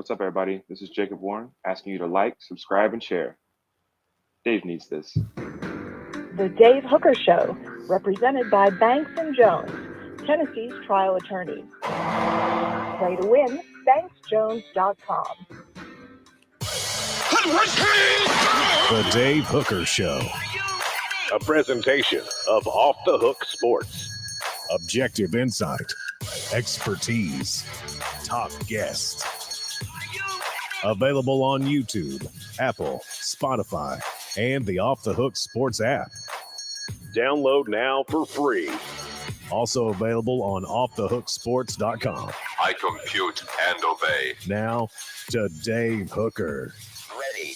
What's up, everybody? This is Jacob Warren asking you to like, subscribe, and share. Dave needs this. The Dave Hooker Show, represented by Banks & Jones, Tennessee's trial attorneys. Play to win, banksjones.com. The Dave Hooker Show. A presentation of Off the Hook Sports. Objective insight, expertise, top guests. Available on YouTube, Apple, Spotify, and the Off the Hook Sports app. Download now for free. Also available on offthehooksports.com. I compute and obey. Now to Dave Hooker. Ready.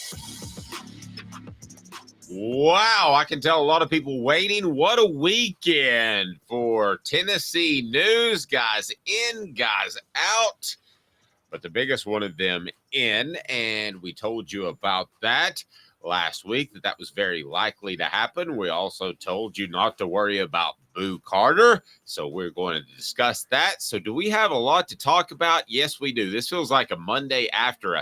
Wow, I can tell a lot of people waiting. What a weekend for Tennessee news. Guys in, guys out. But the biggest one of them in, and we told you about that last week, that was very likely to happen. We also told you not to worry about Boo Carter, so we're going to discuss that. So do we have a lot to talk about? Yes, we do. This feels like a Monday after a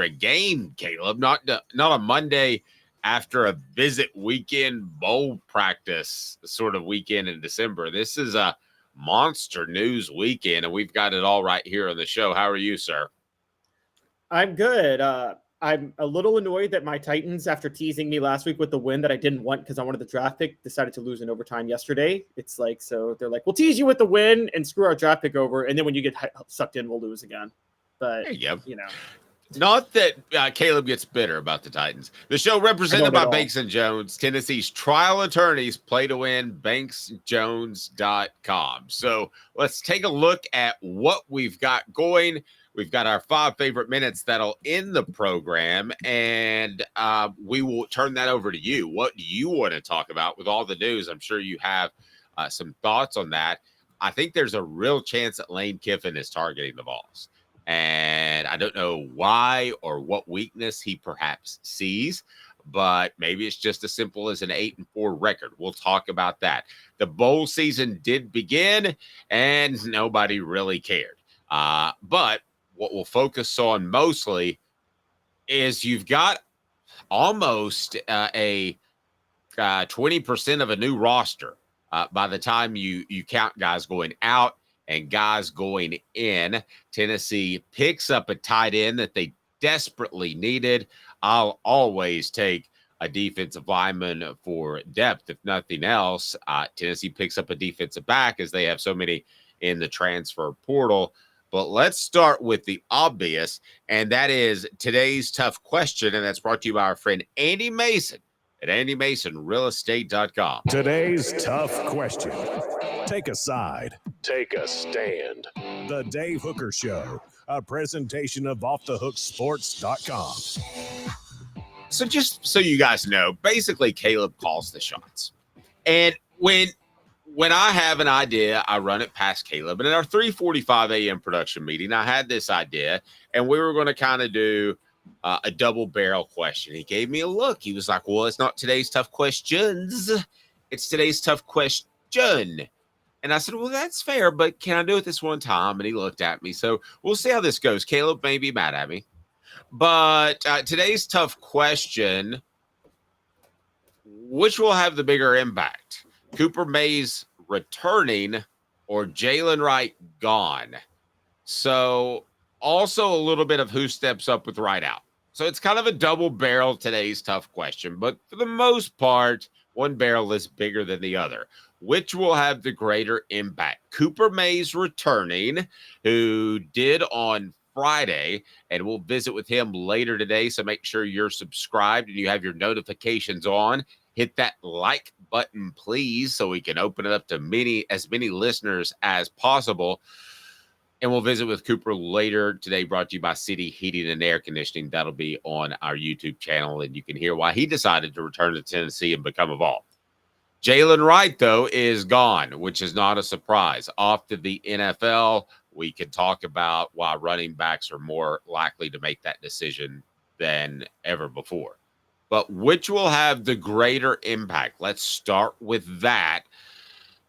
game, Caleb, not a Monday after a visit weekend bowl practice sort of weekend in December. This is a monster news weekend, and we've got it all right here on the show. How are you, sir? I'm good. I'm a little annoyed that my Titans, after teasing me last week with the win that I didn't want because I wanted the draft pick, decided to lose in overtime yesterday. It's like, so they're like, we'll tease you with the win and screw our draft pick over, and then when you get sucked in, we'll lose again. But, you know. Not that Caleb gets bitter about the Titans. The show represented by Banks & Jones, Tennessee's trial attorneys. Play to win, banksjones.com. So let's take a look at what we've got going. We've got our 5 favorite minutes that'll end the program, and we will turn that over to you. What do you want to talk about with all the news? I'm sure you have some thoughts on that. I think there's a real chance that Lane Kiffin is targeting the Vols. And I don't know why or what weakness he perhaps sees, but maybe it's just as simple as an 8-4 record. We'll talk about that. The bowl season did begin, and nobody really cared. But what we'll focus on mostly is you've got almost a 20% of a new roster by the time you count guys going out and guys going in. Tennessee picks up a tight end that they desperately needed. I'll always take a defensive lineman for depth, if nothing else. Tennessee picks up a defensive back as they have so many in the transfer portal. But let's start with the obvious, and that is today's tough question, and that's brought to you by our friend Andy Mason at andymasonrealestate.com. Today's tough question. Take a side. Take a stand. The Dave Hooker Show, a presentation of offthehooksports.com. So just so you guys know, basically Caleb calls the shots. And when I have an idea, I run it past Caleb. And in our 3:45 a.m. production meeting, I had this idea, and we were going to kind of do a double barrel question. He gave me a look. He was like, well, it's not today's tough questions. It's today's tough question. And I said, well, that's fair, but can I do it this one time? And he looked at me. So we'll see how this goes. Caleb may be mad at me. But today's tough question, which will have the bigger impact? Cooper Mays returning or Jaylen Wright gone? So also a little bit of who steps up with Wright out. So it's kind of a double barrel today's tough question. But for the most part, one barrel is bigger than the other. Which will have the greater impact? Cooper Mays returning, who did on Friday, and we'll visit with him later today. So make sure you're subscribed and you have your notifications on. Hit that like button, please, so we can open it up to as many listeners as possible. And we'll visit with Cooper later today, brought to you by City Heating and Air Conditioning. That'll be on our YouTube channel, and you can hear why he decided to return to Tennessee and become a Vol. Jaylen Wright, though, is gone, which is not a surprise. Off to the NFL, we can talk about why running backs are more likely to make that decision than ever before. But which will have the greater impact? Let's start with that.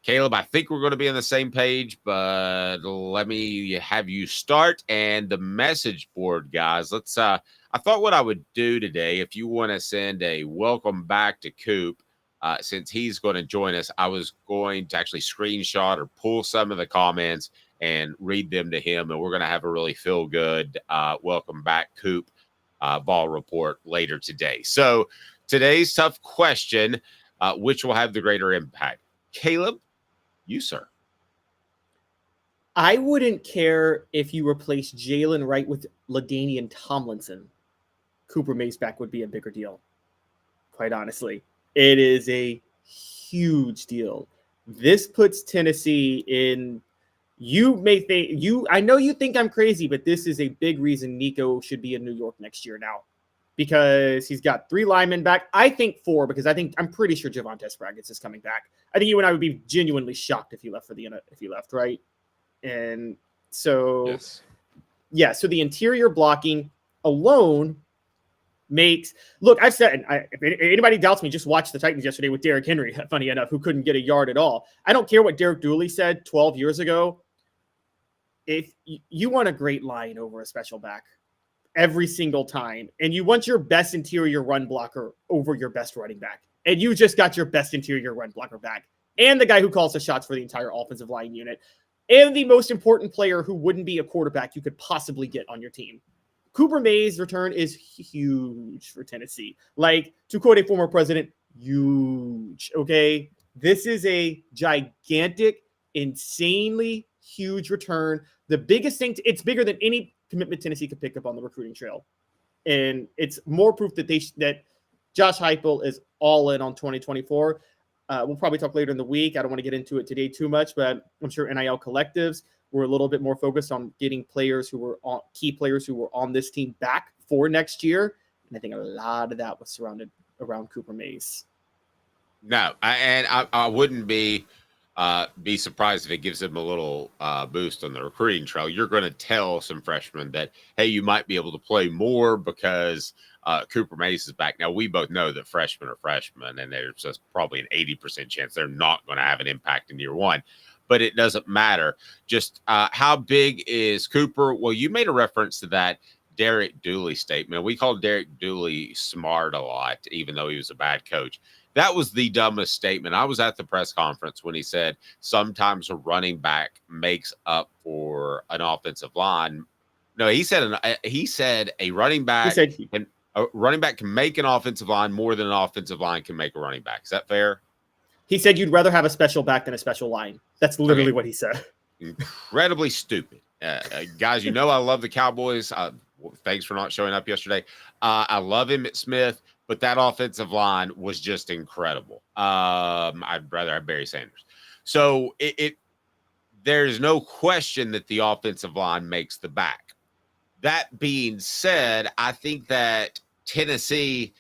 Caleb, I think we're going to be on the same page, but let me have you start. And the message board, guys, let's I thought what I would do today, if you want to send a welcome back to Coop, since he's going to join us, I was going to actually screenshot or pull some of the comments and read them to him. And we're going to have a really feel good welcome back Coop Vol report later today. So today's tough question, which will have the greater impact? Caleb, you, sir. I wouldn't care if you replace Jaylen Wright with LaDainian Tomlinson. Cooper Mays back would be a bigger deal. Quite honestly, it is a huge deal. This puts Tennessee in. You may think I know you think I'm crazy, but this is a big reason Nico should be in New York next year now, because he's got 3 linemen back. I think 4, because I'm pretty sure Javonte Spraggins is coming back. I think you and I would be genuinely shocked if he left right? And so, Yes. Yeah, so the interior blocking alone makes look. I've said, if anybody doubts me, just watch the Titans yesterday with Derrick Henry. Funny enough, who couldn't get a yard at all. I don't care what Derek Dooley said 12 years ago. If you want a great line over a special back every single time, and you want your best interior run blocker over your best running back, and you just got your best interior run blocker back, and the guy who calls the shots for the entire offensive line unit, and the most important player who wouldn't be a quarterback you could possibly get on your team. Cooper Mays' return is huge for Tennessee. Like, to quote a former president, huge, okay? This is a gigantic, insanely huge return. The biggest thing, it's bigger than any commitment Tennessee could pick up on the recruiting trail. And it's more proof that that Josh Heupel is all in on 2024. We'll probably talk later in the week. I don't want to get into it today too much, but I'm sure NIL collectives were a little bit more focused on getting players who were key players who were on this team back for next year. And I think a lot of that was surrounded around Cooper Mays. No, I wouldn't be surprised if it gives them a little boost on the recruiting trail. You're going to tell some freshmen that, hey, you might be able to play more because Cooper Mays is back. Now, we both know that freshmen are freshmen, and there's just probably an 80% chance they're not going to have an impact in year one. But it doesn't matter. Just how big is Cooper? Well, you made a reference to that Derek Dooley statement. We called Derek Dooley smart a lot, even though he was a bad coach. That was the dumbest statement. I was at the press conference when he said sometimes a running back makes up for an offensive line. No, he said a running back can make an offensive line more than an offensive line can make a running back. Is that fair? He said you'd rather have a special back than a special line. That's literally what he said. Incredibly stupid. Guys, you know I love the Cowboys. Thanks for not showing up yesterday. I love Emmitt Smith, but that offensive line was just incredible. I'd rather have Barry Sanders. So there's no question that the offensive line makes the back. That being said, I think that Tennessee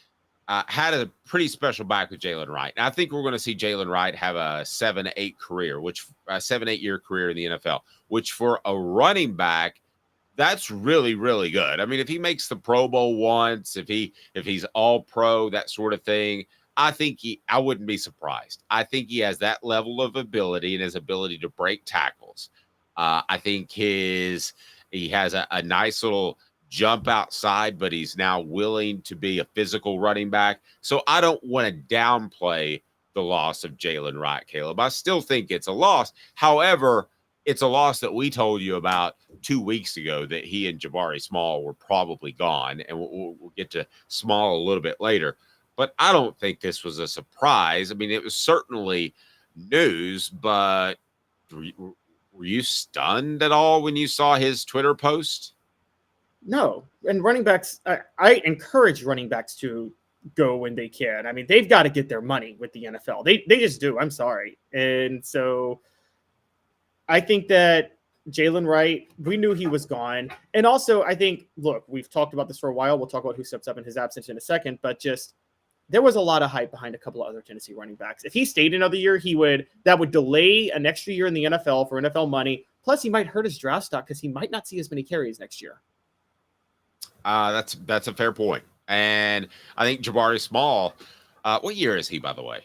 had a pretty special back with Jaylen Wright. And I think we're going to see Jaylen Wright have a 7-8 year career in the NFL, which for a running back, that's really, really good. I mean, if he makes the Pro Bowl once, if he's all pro, that sort of thing, I wouldn't be surprised. I think he has that level of ability and his ability to break tackles. I think he has a nice little jump outside, but he's now willing to be a physical running back. So I don't want to downplay the loss of Jaylen Wright, Caleb. I still think it's a loss. However, it's a loss that we told you about 2 weeks ago, that he and Jabari Small were probably gone, and we'll get to Small a little bit later. But I don't think this was a surprise. I mean, it was certainly news, but were you stunned at all when you saw his Twitter post? No. And running backs, I encourage running backs to go when they can. I mean, they've got to get their money with the NFL. They just do. I'm sorry. And so I think that Jaylen Wright, we knew he was gone. And also, I think, look, we've talked about this for a while. We'll talk about who steps up in his absence in a second, but just there was a lot of hype behind a couple of other Tennessee running backs. If he stayed another year, that would delay an extra year in the NFL for NFL money. Plus, he might hurt his draft stock because he might not see as many carries next year. That's a fair point. And I think Jabari Small, what year is he, by the way?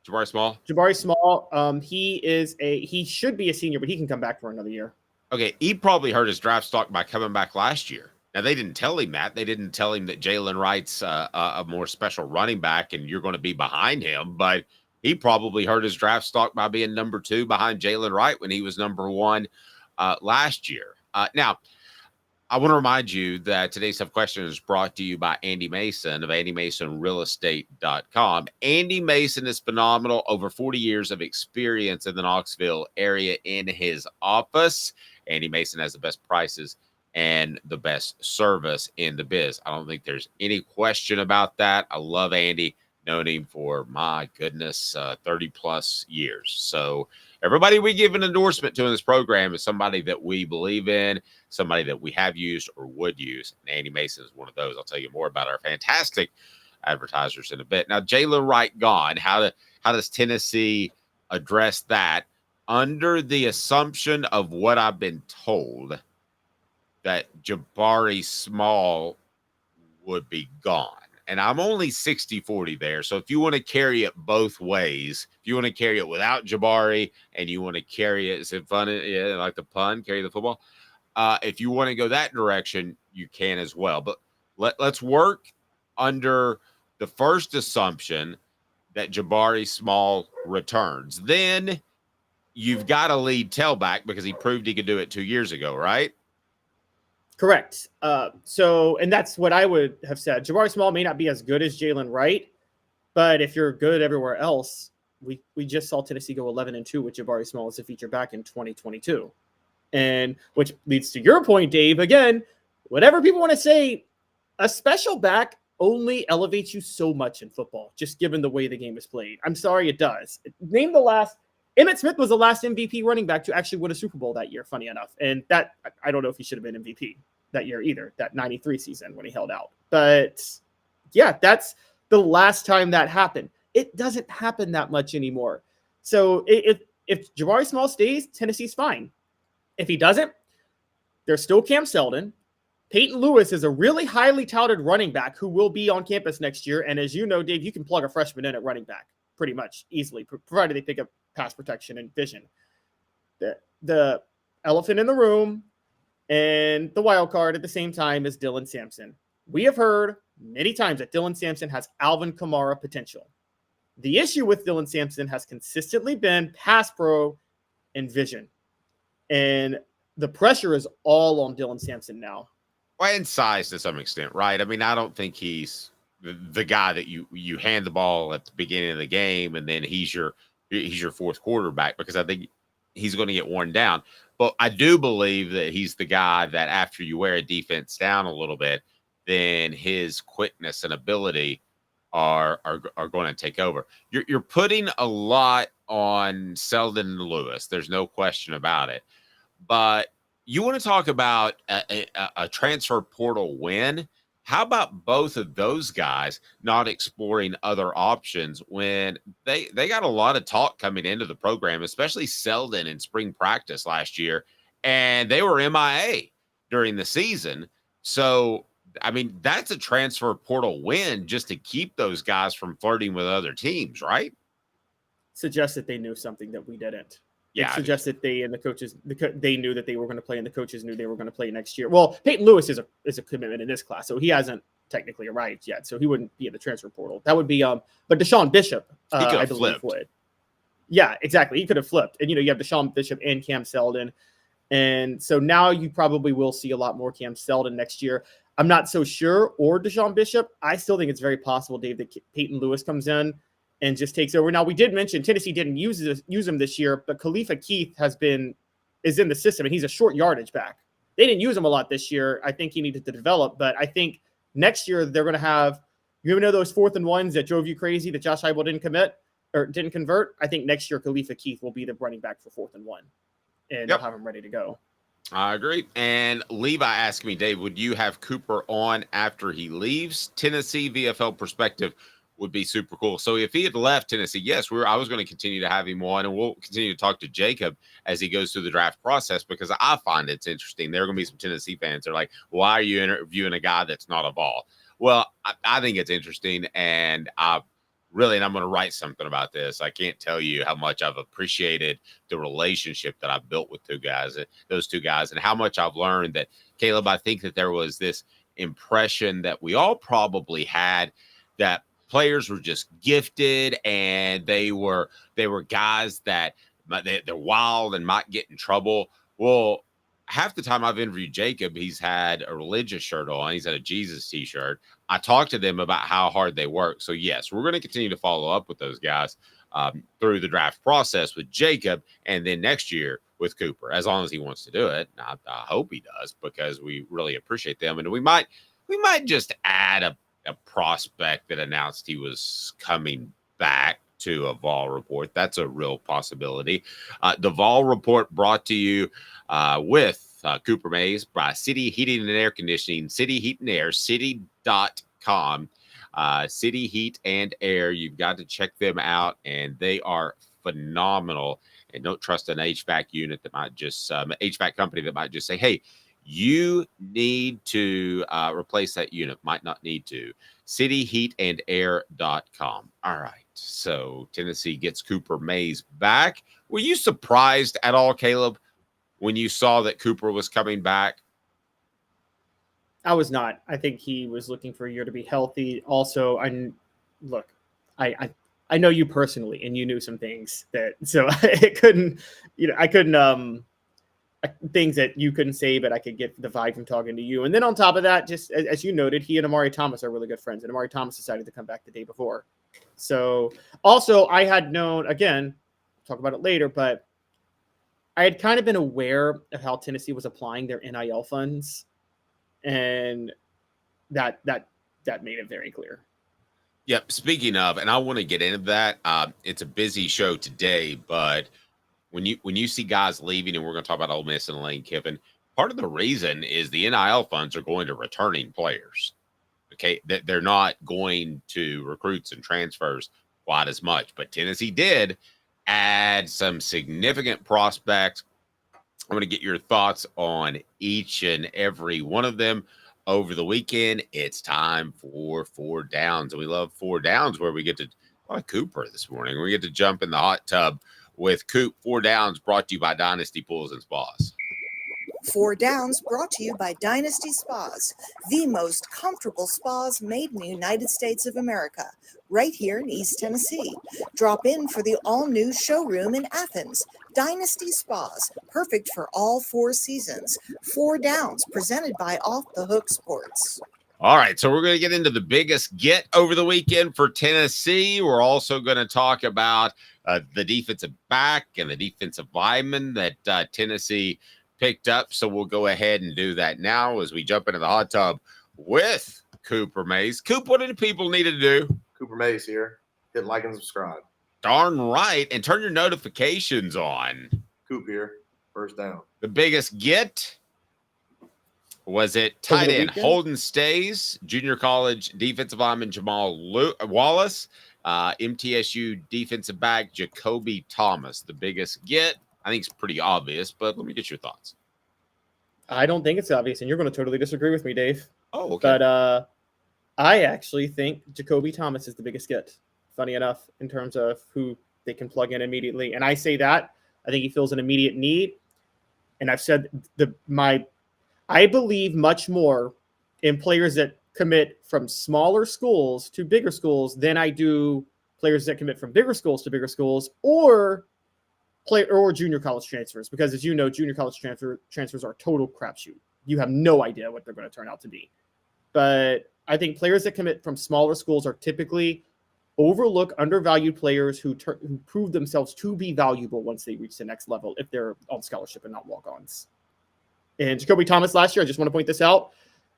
Jabari Small? Jabari Small, he should be a senior, but he can come back for another year. Okay, he probably hurt his draft stock by coming back last year. Now, they didn't tell him that. They didn't tell him that Jaylen Wright's a more special running back and you're going to be behind him, but he probably hurt his draft stock by being number 2 behind Jaylen Wright when he was number 1 last year. Now, I want to remind you that today's tough question is brought to you by Andy Mason of AndyMasonRealEstate.com. Andy Mason is phenomenal. Over 40 years of experience in the Knoxville area in his office. Andy Mason has the best prices and the best service in the biz. I don't think there's any question about that. I love Andy. Known him for, my goodness, 30 plus years. So everybody we give an endorsement to in this program is somebody that we believe in, somebody that we have used or would use. And Andy Mason is one of those. I'll tell you more about our fantastic advertisers in a bit. Now, Jaylen Wright gone. How does Tennessee address that? Under the assumption of what I've been told, that Jabari Small would be gone. And I'm only 60-40 there. So if you want to carry it both ways, if you want to carry it without Jabari and you want to carry it, is it fun? Yeah, like the pun, carry the football. If you want to go that direction, you can as well. But let's work under the first assumption that Jabari Small returns. Then you've got a lead tailback because he proved he could do it 2 years ago, right? Correct. And that's what I would have said. Jabari Small may not be as good as Jaylen Wright, but if you're good everywhere else, we just saw Tennessee go 11-2 with Jabari Small as a feature back in 2022. And which leads to your point, Dave. Again, whatever people want to say, a special back only elevates you so much in football, just given the way the game is played. I'm sorry, it does. Name the last. Emmitt Smith was the last MVP running back to actually win a Super Bowl that year, funny enough. And that, I don't know if he should have been MVP that year either, that 93 season when he held out. But yeah, that's the last time that happened. It doesn't happen that much anymore. So if Jabari Small stays, Tennessee's fine. If he doesn't, there's still Cam Seldon. Peyton Lewis is a really highly touted running back who will be on campus next year. And as you know, Dave, you can plug a freshman in at running back pretty much easily, provided they pick up pass protection and vision. The elephant in the room and the wild card at the same time is Dylan Sampson. We have heard many times that Dylan Sampson has Alvin Kamara potential. The issue with Dylan Sampson has consistently been pass pro and vision. And the pressure is all on Dylan Sampson now. Well, and size to some extent, right? I mean, I don't think he's the guy that you hand the ball at the beginning of the game and then he's your fourth quarterback, because I think he's going to get worn down. But I do believe that he's the guy that after you wear a defense down a little bit, then his quickness and ability are going to take over. You're putting a lot on Seldon and Lewis. There's no question about it. But you want to talk about a transfer portal win? How about both of those guys not exploring other options when they got a lot of talk coming into the program, especially Seldon in spring practice last year, and they were MIA during the season. So, I mean, that's a transfer portal win just to keep those guys from flirting with other teams, right? Suggests that they knew something that we didn't. Yeah, it suggests that they and the coaches, they knew that they were going to play, and the coaches knew they were going to play next year. Well, Peyton Lewis is a commitment in this class, so he hasn't technically arrived yet, so he wouldn't be in the transfer portal. That would be but Deshaun Bishop, I believe, would. Yeah, exactly. He could have flipped, and you have Deshaun Bishop and Cam Seldon, and so now you probably will see a lot more Cam Seldon next year. I'm not so sure, or Deshaun Bishop. I still think it's very possible, Dave, that Peyton Lewis comes in and just takes over. Now, we did mention Tennessee didn't use him this year, but Khalifa Keith is in the system, and he's a short yardage back. They didn't use him a lot this year. I think he needed to develop, but I think next year they're going to have, you know, those 4th and 1s that drove you crazy that Josh Heupel didn't convert. I think next year Khalifa Keith will be the running back for 4th and 1, and they'll have him ready to go. I agree. And Levi asked me, Dave, would you have Cooper on after he leaves Tennessee? VFL perspective would be super cool. So if he had left Tennessee, yes, I was going to continue to have him on, and we'll continue to talk to Jacob as he goes through the draft process, because I find it's interesting. There are going to be some Tennessee fans that are like, why are you interviewing a guy that's not a Vol? Well, I think it's interesting, and I really, and I'm going to write something about this. I can't tell you how much I've appreciated the relationship that I've built with those two guys, and how much I've learned that, Caleb, I think that there was this impression that we all probably had that players were just gifted and they were guys that they're wild and might get in trouble. Well, half the time I've interviewed Jacob, he's had a religious shirt on. He's had a Jesus t-shirt. I talked to them about how hard they work. So yes, we're going to continue to follow up with those guys through the draft process with Jacob, and then next year with Cooper, as long as he wants to do it. I hope he does, because we really appreciate them. And we might just add a prospect that announced he was coming back to a Vol Report. That's a real possibility. The Vol Report brought to you with Cooper Mays by City Heating and Air Conditioning, City Heat and Air, city.com. City Heat and Air. You've got to check them out, and they are phenomenal. And don't trust an HVAC unit that might just HVAC company that might just say, hey, you need to replace that unit. Might not need to. cityheatandair.com. All right. So Tennessee gets Cooper Mays back. Were you surprised at all, Caleb, when you saw that Cooper was coming back? I was not. I think he was looking for a year to be healthy. Also, I know you personally, and you knew some things that, so I couldn't things that you couldn't say, but I could get the vibe from talking to you. And then on top of that, just as you noted, he and Amari Thomas are really good friends, and Amari Thomas decided to come back the day before. So also I had known, again, talk about it later, but I had kind of been aware of how Tennessee was applying their NIL funds, and that made it very clear. Yep. Speaking of, and I want to get into that. It's a busy show today, but when you see guys leaving, and we're going to talk about Ole Miss and Lane Kiffin, part of the reason is the NIL funds are going to returning players. Okay, they're not going to recruits and transfers quite as much, but Tennessee did add some significant prospects. I'm going to get your thoughts on each and every one of them over the weekend. It's time for 4 Downs, and we love 4 Downs, where we get to Cooper this morning. We get to jump in the hot tub with Coop. 4 Downs brought to you by Dynasty Pools and Spas. 4 Downs brought to you by Dynasty Spas, the most comfortable spas made in the United States of America, right here in East Tennessee. Drop in for the all-new showroom in Athens. Dynasty Spas, perfect for all 4 seasons. 4 Downs, presented by Off the Hook Sports. All right, so we're going to get into the biggest get over the weekend for Tennessee. We're also going to talk about the defensive back and the defensive lineman that Tennessee picked up. So we'll go ahead and do that now as we jump into the hot tub with Cooper Mays. Coop, what do people need to do? Cooper Mays here. Hit like and subscribe. Darn right. And turn your notifications on. Coop here. First down. The biggest get, was it tight end Holden Stays, junior college defensive lineman Jamal Wallace, MTSU defensive back Jacoby Thomas? The biggest get, I think it's pretty obvious, but let me get your thoughts. I don't think it's obvious, and you're going to totally disagree with me, Dave. Oh, okay. But I actually think Jacoby Thomas is the biggest get, funny enough, in terms of who they can plug in immediately. And I say that, I think he fills an immediate need. And I've said I believe much more in players that commit from smaller schools to bigger schools than I do players that commit from bigger schools to bigger schools, or junior college transfers, because as you know, junior college transfers are a total crapshoot. You have no idea what they're going to turn out to be. But I think players that commit from smaller schools are typically overlooked, undervalued players who prove themselves to be valuable once they reach the next level if they're on scholarship and not walk-ons. And Jacoby Thomas last year, I just want to point this out,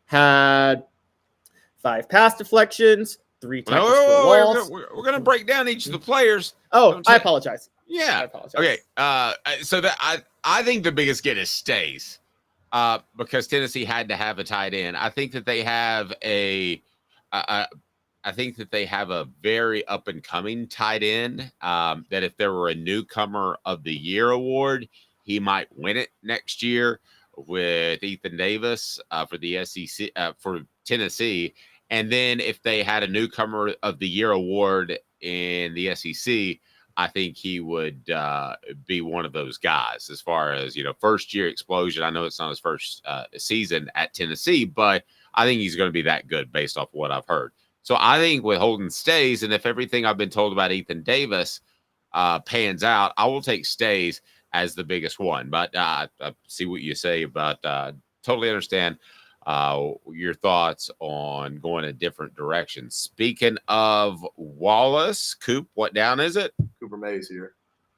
had 5 pass deflections, 3 tackles for loss. We're going to break down each of the players. Oh, I apologize. Yeah. I apologize. Okay. So that I think the biggest get is Stays, because Tennessee had to have a tight end. I think that they have I think that they have a very up and coming tight end. That if there were a newcomer of the year award, he might win it next year with Ethan Davis for the SEC for Tennessee. And then if they had a newcomer of the year award in the SEC, I think he would be one of those guys as far as, first year explosion. I know it's not his first season at Tennessee, but I think he's going to be that good based off what I've heard. So I think with Holden Stays, and if everything I've been told about Ethan Davis pans out, I will take Stays as the biggest one. But I see what you say about totally understand your thoughts on going a different direction. Speaking of Wallace, Coop, what down is it? Cooper Mays here.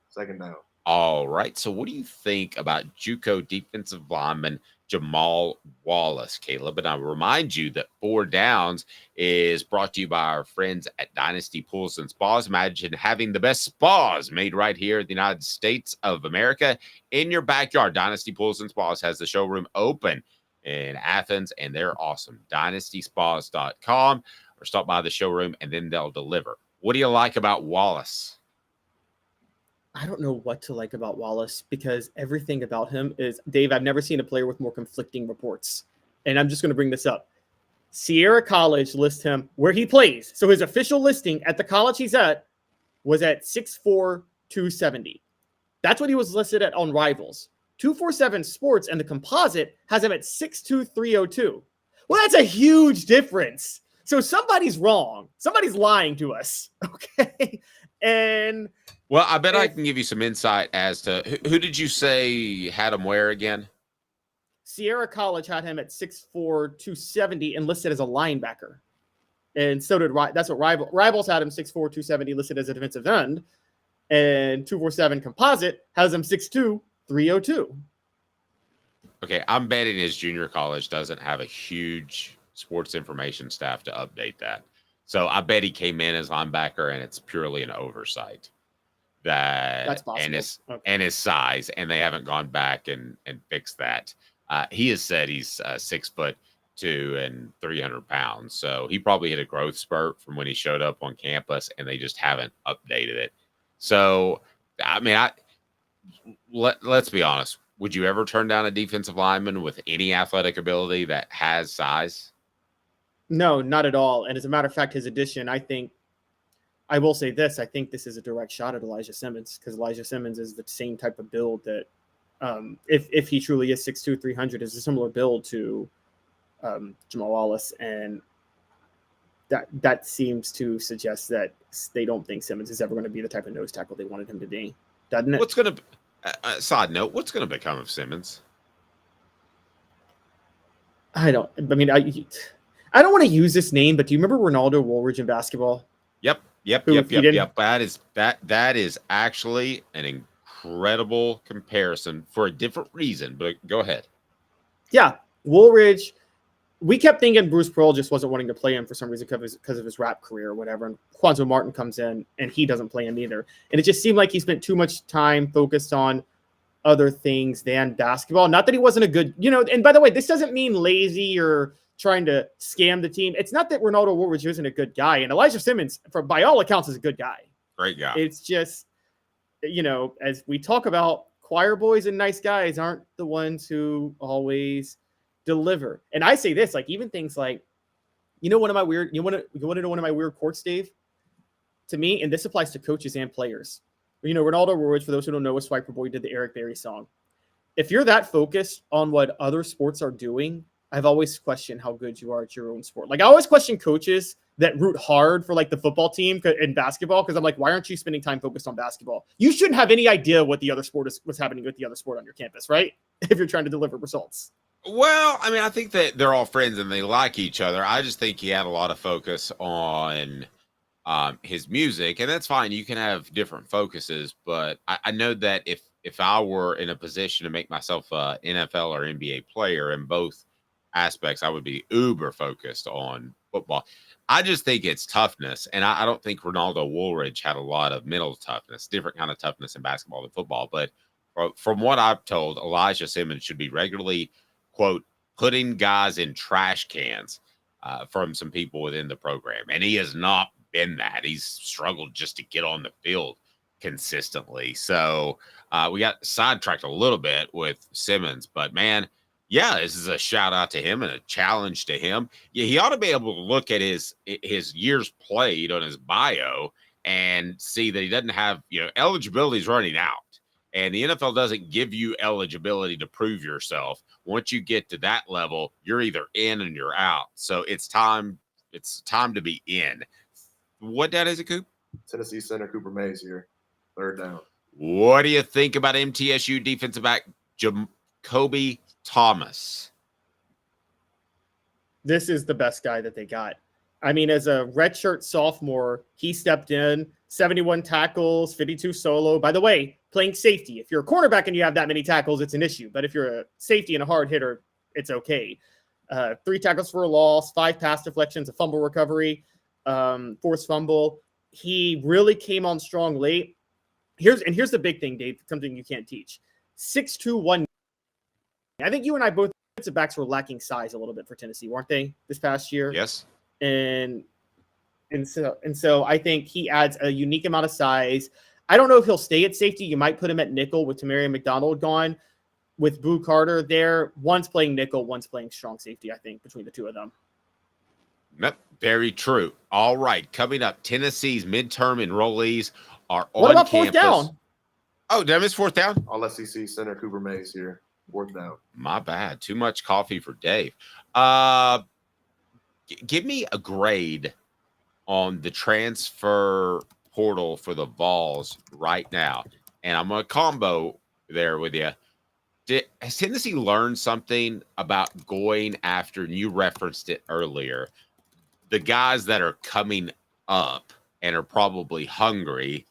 Second down. All right. So what do you think about JUCO defensive lineman Jamal Wallace, Caleb? And I remind you that 4 Downs is brought to you by our friends at Dynasty Pools and Spas. Imagine having the best spas made right here in the United States of America in your backyard. Dynasty Pools and Spas has the showroom open in Athens, and they're awesome. DynastySpas.com, or stop by the showroom, and then they'll deliver. What do you like about Wallace? I don't know what to like about Wallace because everything about him is, Dave, I've never seen a player with more conflicting reports. And I'm just going to bring this up. Sierra College lists him where he plays. So his official listing at the college he's at was at 6'4", 270. That's what he was listed at on Rivals. 247 Sports and the composite has him at 6'2", 302. Well, that's a huge difference. So somebody's wrong. Somebody's lying to us. Okay. And well, I bet I can give you some insight as to who did you say had him where again? Sierra College had him at 6'4", 270 and listed as a linebacker. And so did that's what Rivals had him 6'4", 270 listed as a defensive end. And 247 composite has him 6'2", 302. Okay, I'm betting his junior college doesn't have a huge sports information staff to update that. So I bet he came in as linebacker, and it's purely an oversight. That's possible. And his size, and they haven't gone back and fixed that. He has said he's 6'2" and 300 pounds, so he probably hit a growth spurt from when he showed up on campus, and they just haven't updated it. So, I mean, let's be honest. Would you ever turn down a defensive lineman with any athletic ability that has size? No, not at all. And as a matter of fact, his addition, I will say this, I think this is a direct shot at Elijah Simmons because Elijah Simmons is the same type of build that if he truly is 6'2", 300, is a similar build to Jamal Wallace. And that seems to suggest that they don't think Simmons is ever going to be the type of nose tackle they wanted him to be, doesn't it? What's going to side note? What's going to become of Simmons? I don't want to use this name, but do you remember Ronaldo Woolridge in basketball? Yep. That is actually an incredible comparison for a different reason, but go ahead. Yeah, Woolridge. We kept thinking Bruce Pearl just wasn't wanting to play him for some reason because of his rap career or whatever. And Quanzo Martin comes in and he doesn't play him either. And it just seemed like he spent too much time focused on other things than basketball. Not that he wasn't a good, and by the way, this doesn't mean lazy or trying to scam the team. It's not that Ronaldo Woolridge isn't a good guy. And Elijah Simmons, by all accounts, is a good guy. Great guy. It's just, as we talk about, choir boys and nice guys aren't the ones who always deliver. And I say this, like even things like, you want to know one of my weird quirks, Dave? To me, and this applies to coaches and players. Ronaldo Woolridge, for those who don't know, a Swiper Boy did the Eric Berry song. If you're that focused on what other sports are doing, I've always questioned how good you are at your own sport. Like I always question coaches that root hard for like the football team in basketball because I'm like, why aren't you spending time focused on basketball? You shouldn't have any idea what the other sport is, what's happening with the other sport on your campus, right? If you're trying to deliver results. Well, I mean, I think that they're all friends and they like each other. I just think he had a lot of focus on his music, and that's fine. You can have different focuses, but I know that if I were in a position to make myself a NFL or NBA player in both aspects, I would be uber focused on football. I just think it's toughness, and I don't think Ronaldo Woolridge had a lot of mental toughness, different kind of toughness in basketball than football. But from what I've told, Elijah Simmons should be regularly, quote, putting guys in trash cans from some people within the program, and he has not been that. He's struggled just to get on the field consistently. So we got sidetracked a little bit with Simmons, but man, Yeah, this is a shout out to him and a challenge to him. Yeah, he ought to be able to look at his years played on his bio and see that he doesn't have, eligibility is running out. And the NFL doesn't give you eligibility to prove yourself. Once you get to that level, you're either in and you're out. So it's time to be in. What data is it, Coop? Tennessee center Cooper Mays here. Third down. What do you think about MTSU defensive back Jacoby Thomas? This is the best guy that they got. I mean, as a redshirt sophomore, he stepped in, 71 tackles, 52 solo. By the way, playing safety. If you're a quarterback and you have that many tackles, it's an issue. But if you're a safety and a hard hitter, it's okay. 3 tackles for a loss, 5 pass deflections, a fumble recovery, forced fumble. He really came on strong late. Here's the big thing, Dave, something you can't teach. 6'2", 1. I think you and I both defensive backs were lacking size a little bit for Tennessee, weren't they, this past year? Yes. And so I think he adds a unique amount of size. I don't know if he'll stay at safety. You might put him at nickel with Tamarian McDonald gone, with Boo Carter there. One's playing nickel, one's playing strong safety, I think, between the two of them. Yep, very true. All right, coming up, Tennessee's midterm enrollees are on What about campus. fourth down? Oh, did I miss fourth down? All SEC center Cooper Mays here. Fourth down. My bad. Too much coffee for Dave. Give me a grade on the transfer portal for the Vols right now. And I'm going to combo there with you. Has Tennessee learned something about going after, and you referenced it earlier, the guys that are coming up and are probably hungry,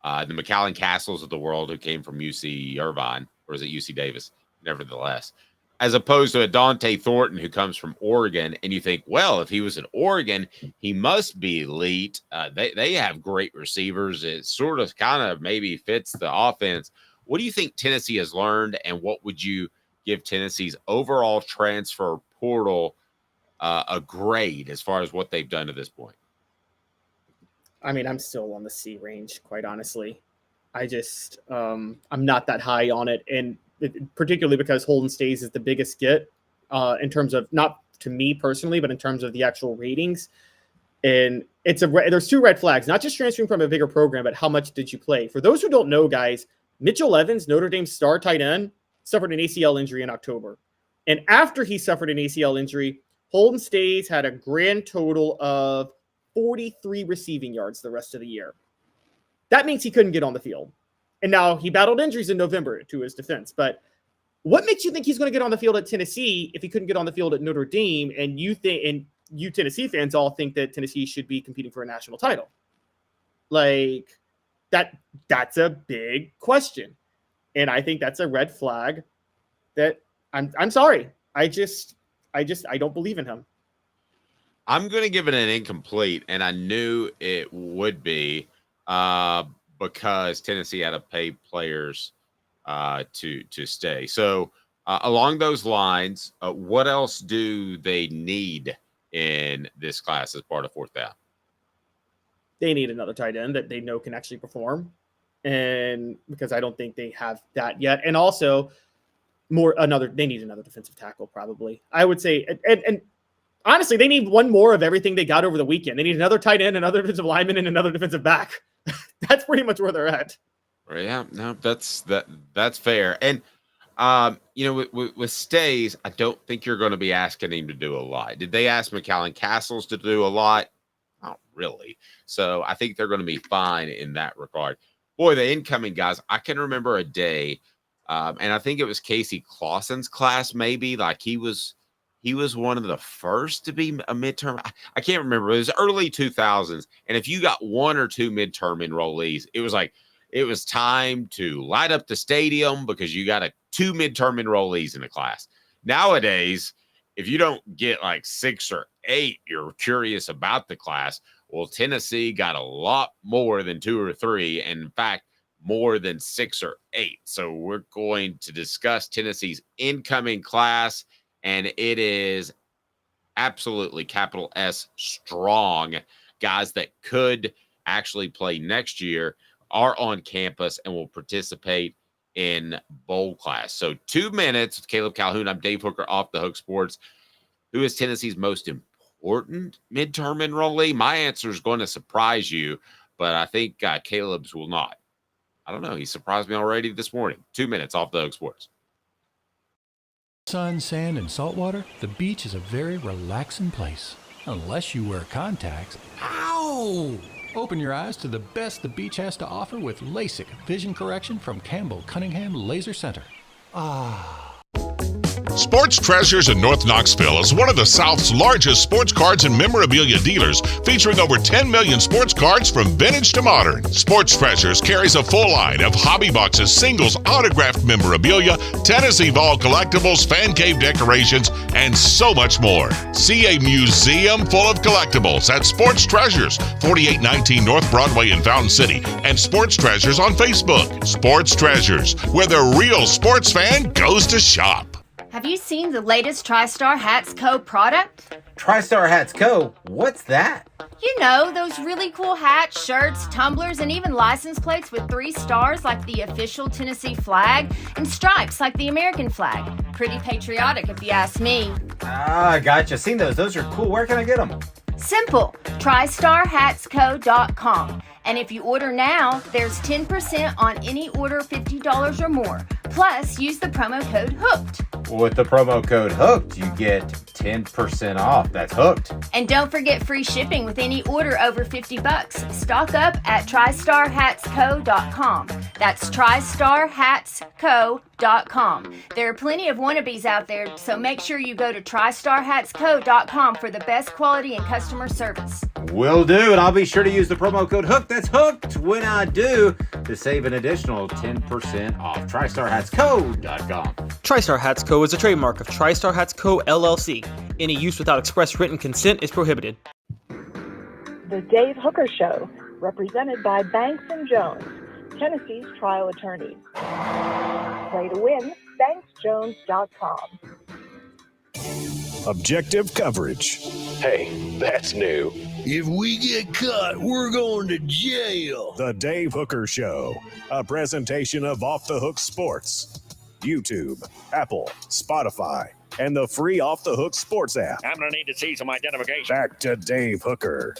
the McAllen Castles of the world who came from UC Irvine, or is it UC Davis? Nevertheless, as opposed to a Dante Thornton who comes from Oregon, and you think, well, if he was at Oregon, he must be elite. They have great receivers. It sort of kind of maybe fits the offense. What do you think Tennessee has learned, and what would you give Tennessee's overall transfer portal a grade as far as what they've done to this point? I mean, I'm still on the C range, quite honestly. I just, I'm not that high on it. And particularly because Holden Stays is the biggest get in terms of, not to me personally, but in terms of the actual ratings. And there's 2 red flags, not just transferring from a bigger program, but how much did you play? For those who don't know, guys, Mitchell Evans, Notre Dame's star tight end, suffered an ACL injury in October. And after he suffered an ACL injury, Holden Stays had a grand total of 43 receiving yards the rest of the year. That means he couldn't get on the field. And now he battled injuries in November, to his defense. But what makes you think he's going to get on the field at Tennessee if he couldn't get on the field at Notre Dame? And you Tennessee fans all think that Tennessee should be competing for a national title. Like that's a big question. And I think that's a red flag that I'm sorry. I don't believe in him. I'm going to give it an incomplete, and I knew it would be because Tennessee had to pay players to stay. So along those lines, what else do they need in this class as part of fourth down? They need another tight end that they know can actually perform, and because I don't think they have that yet. And also they need another defensive tackle probably. I would say, and honestly, they need one more of everything they got over the weekend. They need another tight end, another defensive lineman, and another defensive back. That's pretty much where they're at. Yeah, no, that's fair. And with Stays, I don't think you're going to be asking him to do a lot. Did they ask McAllen Castles to do a lot? Not really. So I think they're going to be fine in that regard. Boy, the incoming guys, I can remember a day, and I think it was Casey Clausen's class, maybe, like he was one of the first to be a midterm. I can't remember. It was early 2000s. And if you got 1 or 2 midterm enrollees, it was time to light up the stadium because you got 2 midterm enrollees in the class. Nowadays, if you don't get like 6 or 8, you're curious about the class. Well, Tennessee got a lot more than 2 or 3. And in fact, more than 6 or 8. So we're going to discuss Tennessee's incoming class. And it is absolutely capital S strong. Guys that could actually play next year are on campus and will participate in bowl class. So 2 minutes with Caleb Calhoun. I'm Dave Hooker, Off the Hook Sports. Who is Tennessee's most important midterm enrollee? My answer is going to surprise you, but I think Caleb's will not. I don't know. He surprised me already this morning. 2 minutes Off the Hook Sports. Sun, sand, and salt water, the beach is a very relaxing place. Unless you wear contacts. Ow! Open your eyes to the best the beach has to offer with LASIK vision correction from Campbell Cunningham Laser Center. Ah. Sports Treasures in North Knoxville is one of the South's largest sports cards and memorabilia dealers, featuring over 10 million sports cards from vintage to modern. Sports Treasures carries a full line of hobby boxes, singles, autographed memorabilia, Tennessee Vol collectibles, fan cave decorations, and so much more. See a museum full of collectibles at Sports Treasures, 4819 North Broadway in Fountain City, and Sports Treasures on Facebook. Sports Treasures, where the real sports fan goes to shop. Have you seen the latest TriStar Hats Co. product? TriStar Hats Co.? What's that? You know, those really cool hats, shirts, tumblers, and even license plates with 3 stars like the official Tennessee flag and stripes like the American flag. Pretty patriotic if you ask me. Ah, gotcha. Seen those. Those are cool. Where can I get them? Simple. TriStarHatsCo.com. And if you order now, there's 10% on any order $50 or more. Plus, use the promo code HOOKED. With the promo code HOOKED, you get 10% off. That's hooked. And don't forget free shipping with any order over $50. Stock up at TriStarHatsCo.com. That's TriStarHatsCo.com. There are plenty of wannabes out there, so make sure you go to TriStarHatsCo.com for the best quality and customer service. Will do, and I'll be sure to use the promo code HOOKED. That's hooked when I do, to save an additional 10% off. TriStarHatsCo.com. TriStar Hats Co. is a trademark of TriStar Hats Co. LLC. Any use without express written consent is prohibited. The Dave Hooker Show, represented by Banks & Jones, Tennessee's trial attorneys. Play to win, banksjones.com. Objective coverage. Hey, that's new. If we get caught, we're going to jail. The Dave Hooker Show, a presentation of Off the Hook Sports. YouTube, Apple, Spotify, and the free Off the Hook Sports app. I'm going to need to see some identification. Back to Dave Hooker.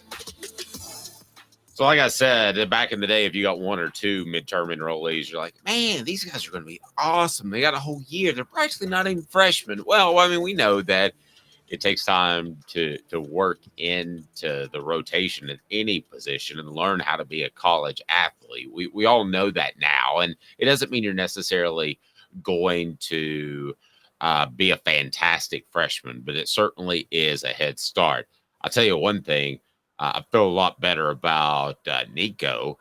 So like I said, back in the day, if you got 1 or 2 midterm enrollees, you're like, man, these guys are going to be awesome. They got a whole year. They're practically not even freshmen. Well, I mean, we know that it takes time to work into the rotation at any position and learn how to be a college athlete. We all know that now, and it doesn't mean you're necessarily going to be a fantastic freshman, but it certainly is a head start. I'll tell you one thing. I feel a lot better about Nico,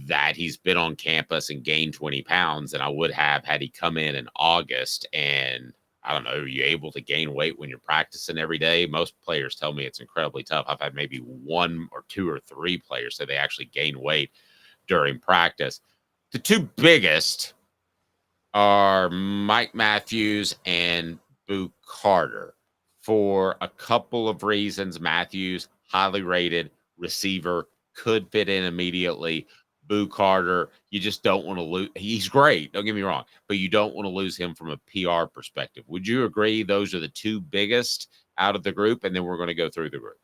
that he's been on campus and gained 20 pounds than I would have had he come in August. And I don't know, are you able to gain weight when you're practicing every day? Most players tell me it's incredibly tough. I've had maybe 1 or 2 or 3 players say they actually gain weight during practice. The 2 biggest are Mike Matthews and Boo Carter, for a couple of reasons. Matthews, highly rated receiver, could fit in immediately. Boo Carter, you just don't want to lose. He's great, don't get me wrong, but you don't want to lose him from a PR perspective. Would you agree those are the 2 biggest out of the group? And then we're going to go through the group.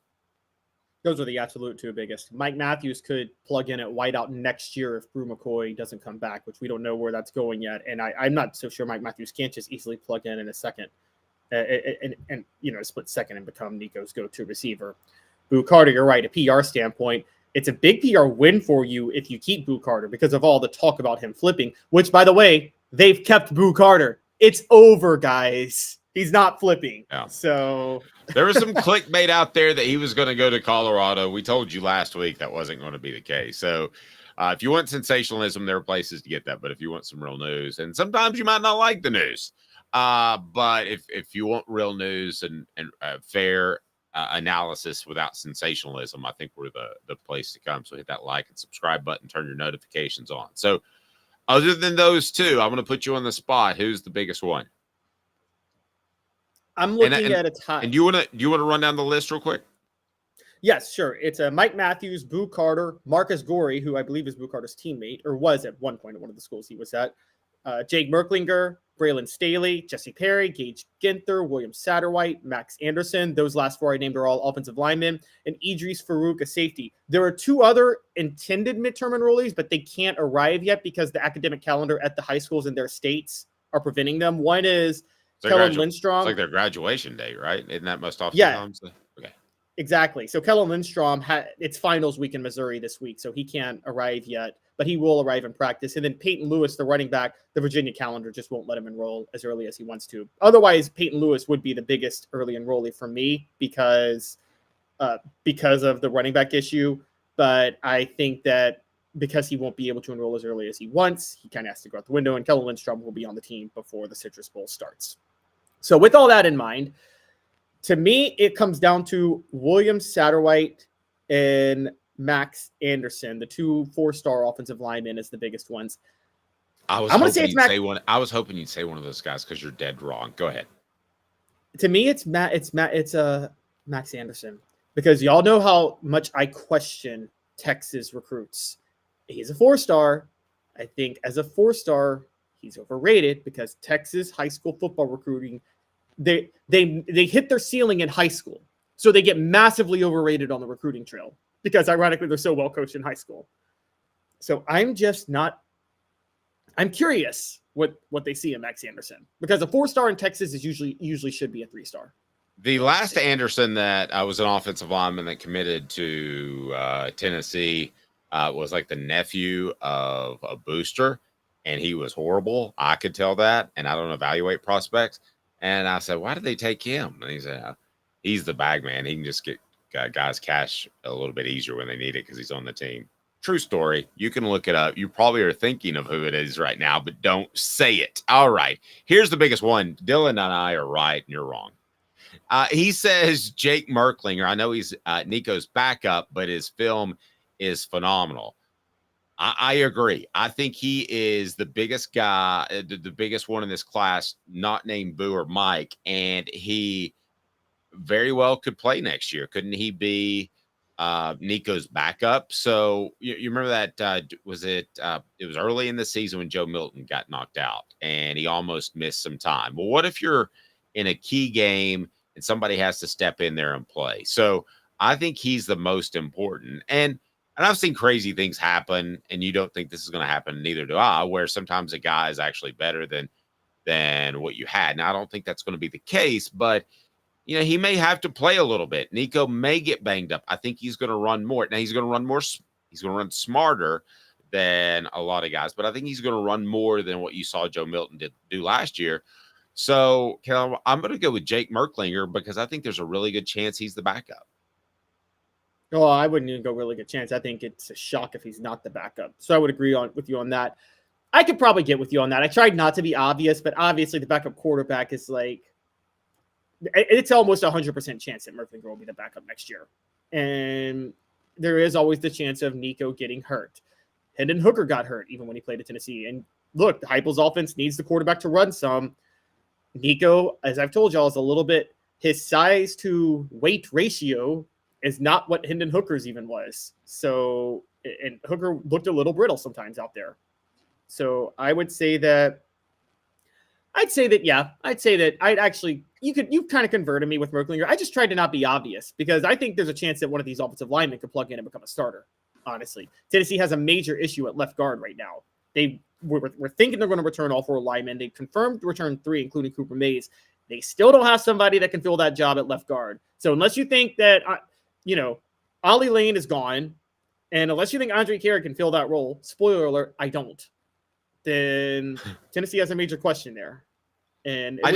Those are the absolute 2 biggest. Mike Matthews could plug in at wideout next year if Brew McCoy doesn't come back, which we don't know where that's going yet. And I'm not so sure Mike Matthews can't just easily plug in a second and split second and become Nico's go-to receiver. Boo Carter, you're right. A PR standpoint, it's a big PR win for you if you keep Boo Carter because of all the talk about him flipping, which, by the way, they've kept Boo Carter. It's over, guys. He's not flipping. Yeah. So there was some clickbait out there that he was going to go to Colorado. We told you last week that wasn't going to be the case. So if you want sensationalism, there are places to get that. But if you want some real news, and sometimes you might not like the news, but if you want real news and fair analysis without sensationalism, I think we're the place to come. So hit that like and subscribe button, turn your notifications on. So other than those 2, I'm going to put you on the spot. Who's the biggest one? I'm looking at a time. And do you want to run down the list real quick? Yes, sure. It's Mike Matthews, Boo Carter, Marcus Gorey, who I believe is Boo Carter's teammate, or was at one point at one of the schools he was at, Jake Merklinger, Braylon Staley, Jesse Perry, Gage Ginther, William Satterwhite, Max Anderson. Those last 4 I named are all offensive linemen, and Idris Farouk, a safety. There are 2 other intended midterm enrollees, but they can't arrive yet because the academic calendar at the high schools in their states are preventing them. One is Kellen Lindstrom. It's like their graduation day, right? Isn't that most often? Yeah. Times? Okay. Exactly. So Kellen Lindstrom it's finals week in Missouri this week, so he can't arrive yet, but he will arrive in practice. And then Peyton Lewis, the running back, the Virginia calendar just won't let him enroll as early as he wants to. Otherwise, Peyton Lewis would be the biggest early enrollee for me because of the running back issue. But I think that because he won't be able to enroll as early as he wants, he kind of has to go out the window, and Kellen Lindstrom will be on the team before the Citrus Bowl starts. So with all that in mind, to me, it comes down to William Satterwhite and Max Anderson, the 2 4-star offensive linemen, as the biggest ones. I was hoping you'd say one of those guys because you're dead wrong. Go ahead. To me, it's Max Anderson, because y'all know how much I question Texas recruits. He's a 4-star. I think as a 4-star, he's overrated because Texas high school football recruiting, they hit their ceiling in high school. So they get massively overrated on the recruiting trail because ironically they're so well coached in high school. So I'm curious what they see in Max Anderson, because a 4-star in Texas is usually should be a 3-star. The last Anderson that was an offensive lineman that committed to Tennessee was like the nephew of a booster, and he was horrible. I could tell that, and I don't evaluate prospects. And I said, why did they take him? And he said, he's the bag man. He can just get guys cash a little bit easier when they need it because he's on the team. True story. You can look it up. You probably are thinking of who it is right now, but don't say it. All right. Here's the biggest one. Dylan and I are right, and you're wrong. He says Jake Merklinger. I know he's Nico's backup, but his film is phenomenal. I agree. I think he is the biggest guy, the biggest one in this class, not named Boo or Mike, and he very well could play next year. Couldn't he be Nico's backup? So you remember that, it was early in the season when Joe Milton got knocked out, and he almost missed some time. Well, what if you're in a key game and somebody has to step in there and play? So I think he's the most important. And I've seen crazy things happen, and you don't think this is going to happen, neither do I, where sometimes a guy is actually better than what you had. Now, I don't think that's going to be the case, but, he may have to play a little bit. Nico may get banged up. I think he's going to run more. Now, he's going to run more. He's going to run smarter than a lot of guys, but I think he's going to run more than what you saw Joe Milton do last year. So, I'm going to go with Jake Merklinger because I think there's a really good chance he's the backup. Oh, I wouldn't even go really good chance. I think it's a shock if he's not the backup. So I would agree with you on that. I could probably get with you on that. I tried not to be obvious, but obviously the backup quarterback is it's almost 100% chance that Merklinger will be the backup next year. And there is always the chance of Nico getting hurt. Hendon Hooker got hurt even when he played at Tennessee. And look, the Heupel's offense needs the quarterback to run some. Nico, as I've told y'all, is a little bit, his size to weight ratio is not what Hendon Hooker's even was. So, and Hooker looked a little brittle sometimes out there. So I'd say that you've kind of converted me with Merklinger. I just tried to not be obvious because I think there's a chance that one of these offensive linemen could plug in and become a starter. Honestly, Tennessee has a major issue at left guard right now. We're thinking they're going to return all 4 linemen. They confirmed return 3, including Cooper Mays. They still don't have somebody that can fill that job at left guard. So unless you think that, Ollie Lane is gone, and unless you think Andre Carey can fill that role, spoiler alert, I don't, then Tennessee has a major question there. And I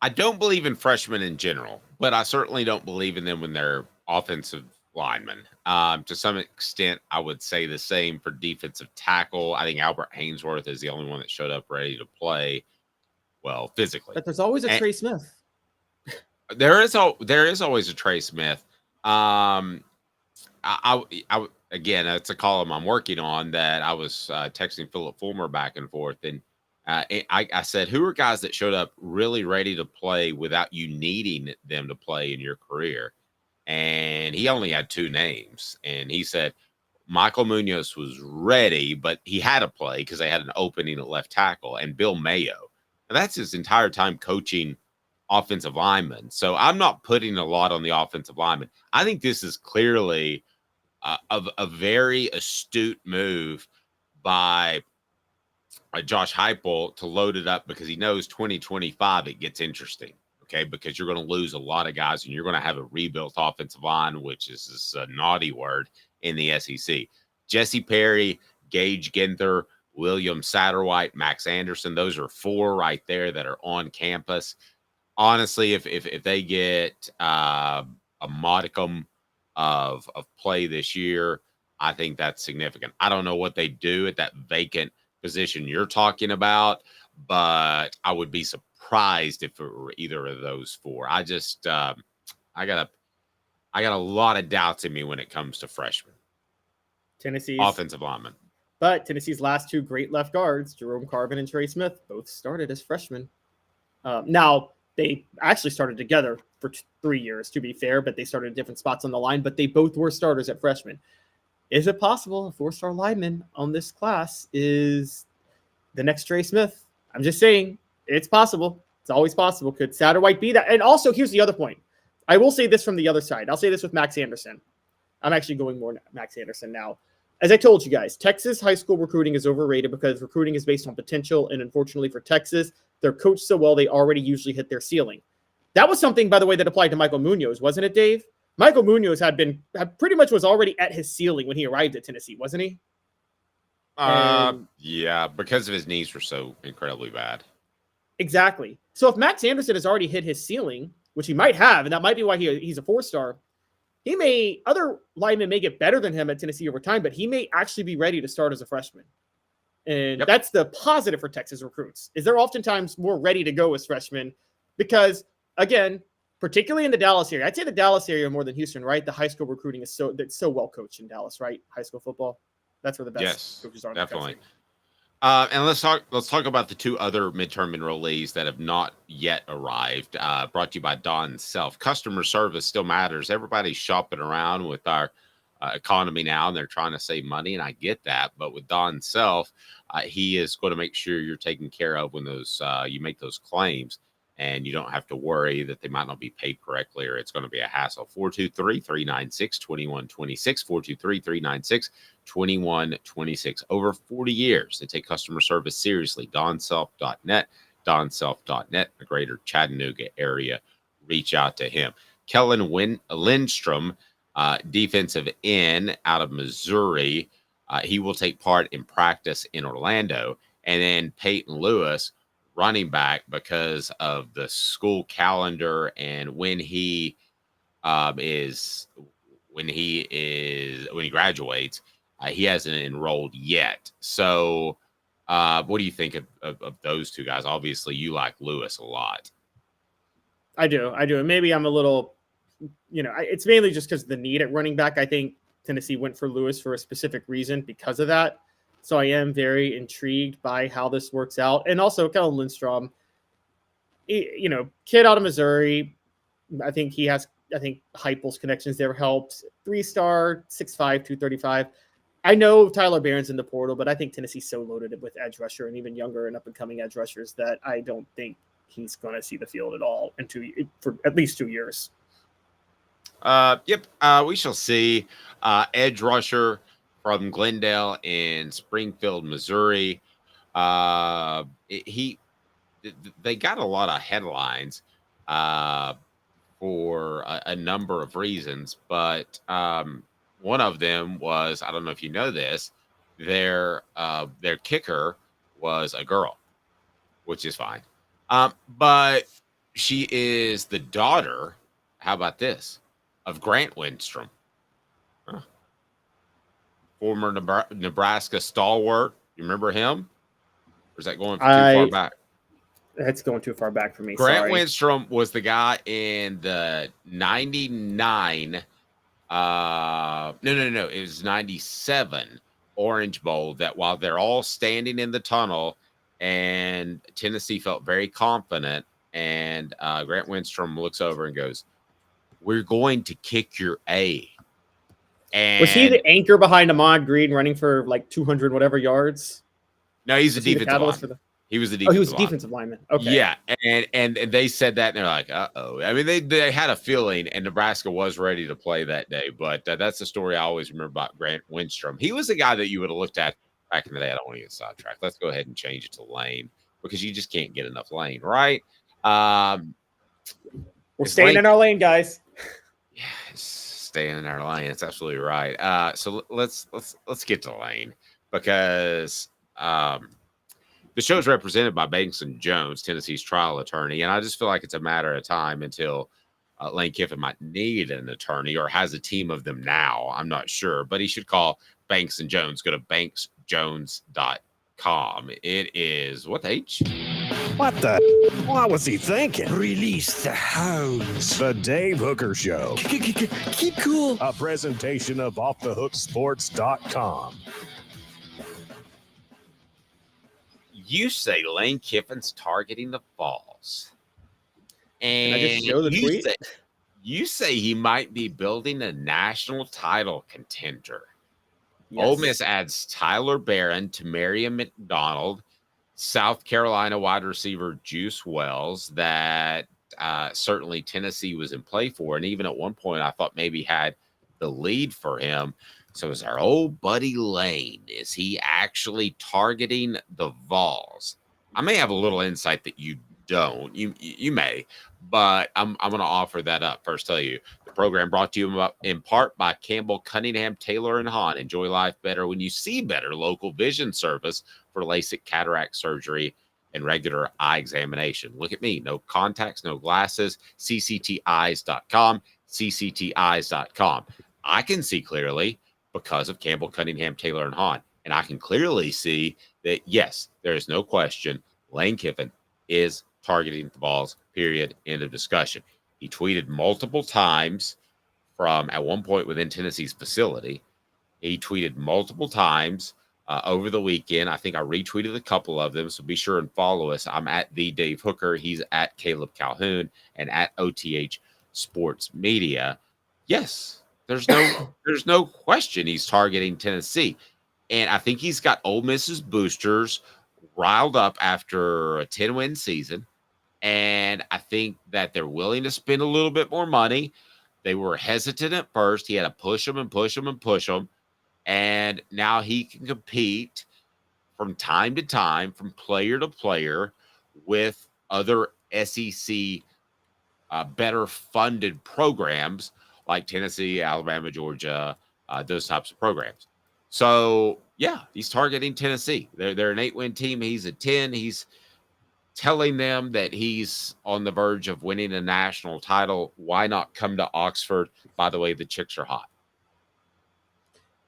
don't believe in freshmen in general, but I certainly don't believe in them when they're offensive linemen. To some extent, I would say the same for defensive tackle. I think Albert Hainsworth is the only one that showed up ready to play, well, physically. But there's always a Trey Smith. There is always a Trey Smith. I again, it's a column I'm working on that I was texting Philip Fulmer back and forth, and I said, who are guys that showed up really ready to play without you needing them to play in your career? And he only had 2 names, and he said Michael Munoz was ready, but he had to play because they had an opening at left tackle, and Bill Mayo. And that's his entire time coaching offensive linemen. So I'm not putting a lot on the offensive linemen. I think this is clearly a very astute move by Josh Heupel to load it up because he knows 2025 it gets interesting. Okay, because you're going to lose a lot of guys and you're going to have a rebuilt offensive line, which is a naughty word in the SEC. Jesse Perry, Gage Ginther, William Satterwhite, Max Anderson. Those are 4 right there that are on campus. Honestly, if they get a modicum of play this year, I think that's significant. I don't know what they do at that vacant position you're talking about, but I would be surprised if it were either of those 4. I just I got a lot of doubts in me when it comes to freshmen. Tennessee's offensive linemen. But Tennessee's last 2 great left guards, Jerome Carvin and Trey Smith, both started as freshmen. Now, they actually started together for 3 years, to be fair, but they started at different spots on the line, but they both were starters at freshmen. Is it possible a 4-star lineman on this class is the next Trey Smith? I'm just saying, it's possible. It's always possible. Could Satterwhite be that? And also, here's the other point. I will say this from the other side. I'll say this with Max Anderson. I'm actually going more Max Anderson now. As I told you guys, Texas high school recruiting is overrated because recruiting is based on potential. And unfortunately for Texas, they're coached so well, they already usually hit their ceiling. That was something, by the way, that applied to Michael Munoz, wasn't it, Dave? Michael Munoz had pretty much was already at his ceiling when he arrived at Tennessee, wasn't he? Yeah, because of his knees were so incredibly bad. Exactly. So if Max Anderson has already hit his ceiling, which he might have, and that might be why he's a 4-star, other linemen may get better than him at Tennessee over time, but he may actually be ready to start as a freshman. And that's the positive for Texas recruits, is they're oftentimes more ready to go as freshmen because, again, particularly in the Dallas area, I'd say the Dallas area more than Houston, right? The high school recruiting is so well coached in Dallas, right? High school football. That's where the best coaches are. Definitely. And let's talk about the 2 other midterm enrollees that have not yet arrived. Brought to you by Don Self. Customer service still matters. Everybody's shopping around with our economy now, and they're trying to save money, and I get that. But with Don Self, he is going to make sure you're taken care of when those you make those claims, and you don't have to worry that they might not be paid correctly or it's going to be a hassle. 423-396-2126, 423-396-2126. Over 40 years, they take customer service seriously. DonSelf.net, DonSelf.net, the greater Chattanooga area. Reach out to him. Kellen Lindstrom, defensive end out of Missouri. He will take part in practice in Orlando. And then Peyton Lewis, running back, because of the school calendar and when he graduates, he hasn't enrolled yet. So what do you think of those 2 guys? Obviously, you like Lewis a lot. I do. And maybe I'm a little, it's mainly just because of the need at running back. I think Tennessee went for Lewis for a specific reason because of that. So I am very intrigued by how this works out. And also, Kellen Lindstrom, kid out of Missouri. I think Heupel's connections there helped. 3-star, 6'5", 235. I know Tyler Barron's in the portal, but I think Tennessee's so loaded with edge rusher and even younger and up-and-coming edge rushers that I don't think he's going to see the field at all for at least 2 years. We shall see. Edge rusher from Glendale in Springfield, Missouri. They got a lot of headlines for a number of reasons, but one of them was, I don't know if you know this, their kicker was a girl, which is fine. But she is the daughter, how about this, of Grant Lindstrom. Former Nebraska stalwart. You remember him? Or is that going too far back? That's going too far back for me. Grant Lindstrom was the guy in the 99. It was 97 Orange Bowl that while they're all standing in the tunnel and Tennessee felt very confident, and Grant Lindstrom looks over and goes, "We're going to kick your A." And was he the anchor behind Ahmad Green running for like 200 whatever yards? No, he's a Was he the defensive catalyst lineman. for the- He was the Oh, he was a defensive defensive lineman. Okay. Yeah, and they said that, and they're like, uh-oh. I mean, they had a feeling, and Nebraska was ready to play that day, but that's the story I always remember about Grant Windstrom. He was the guy that you would have looked at back in the day. I don't want to get sidetracked. Let's go ahead and change it to Lane because you just can't get enough Lane, right? We're staying in our lane, guys. Yeah, staying in our lane. That's absolutely right. So let's get to Lane because the show is represented by Banks and Jones, Tennessee's trial attorney, and I just feel like it's a matter of time until Lane Kiffin might need an attorney or has a team of them now. I'm not sure, but he should call Banks and Jones. Go to banksjones.com. It is what H? What the? What was he thinking? Release the hounds. The Dave Hooker Show. Keep cool. A presentation of offthehooksports.com. You say Lane Kiffin's targeting the Vols. And Can I just show the tweet? You say he might be building a national title contender. Yes. Ole Miss adds Tyler Barron to Marion McDonald, South Carolina wide receiver Juice Wells that certainly Tennessee was in play for. And even at one point, I thought maybe had the lead for him. So is our old buddy Lane, is he actually targeting the Vols? I may have a little insight that you don't. You may, but I'm going to offer that up. First, tell you the program brought to you in part by Campbell, Cunningham, Taylor, and Haun. Enjoy life better when you see better. Local vision service for LASIK cataract surgery and regular eye examination. Look at me. No contacts, no glasses. ccteyes.com. ccteyes.com. I can see clearly because of Campbell, Cunningham, Taylor, and Haun. And I can clearly see that, yes, there is no question Lane Kiffin is targeting the Vols, period, end of discussion. He tweeted multiple times from at one point within Tennessee's facility. He tweeted multiple times over the weekend. I think I retweeted a couple of them, so be sure and follow us. I'm at the Dave Hooker. He's at Caleb Calhoun and at OTH Sports Media. Yes, there's no question he's targeting Tennessee. And I think he's got Ole Miss's boosters riled up after a 10-win season. And I think that they're willing to spend a little bit more money. They were hesitant at first. He had to push them and push them and push them. And now he can compete from time to time, from player to player, with other SEC better funded programs like Tennessee, Alabama, Georgia, those types of programs. So, yeah, he's targeting Tennessee. They're an 8-win team. He's a 10. He's telling them that he's on the verge of winning a national title. Why not come to Oxford? By the way, the chicks are hot.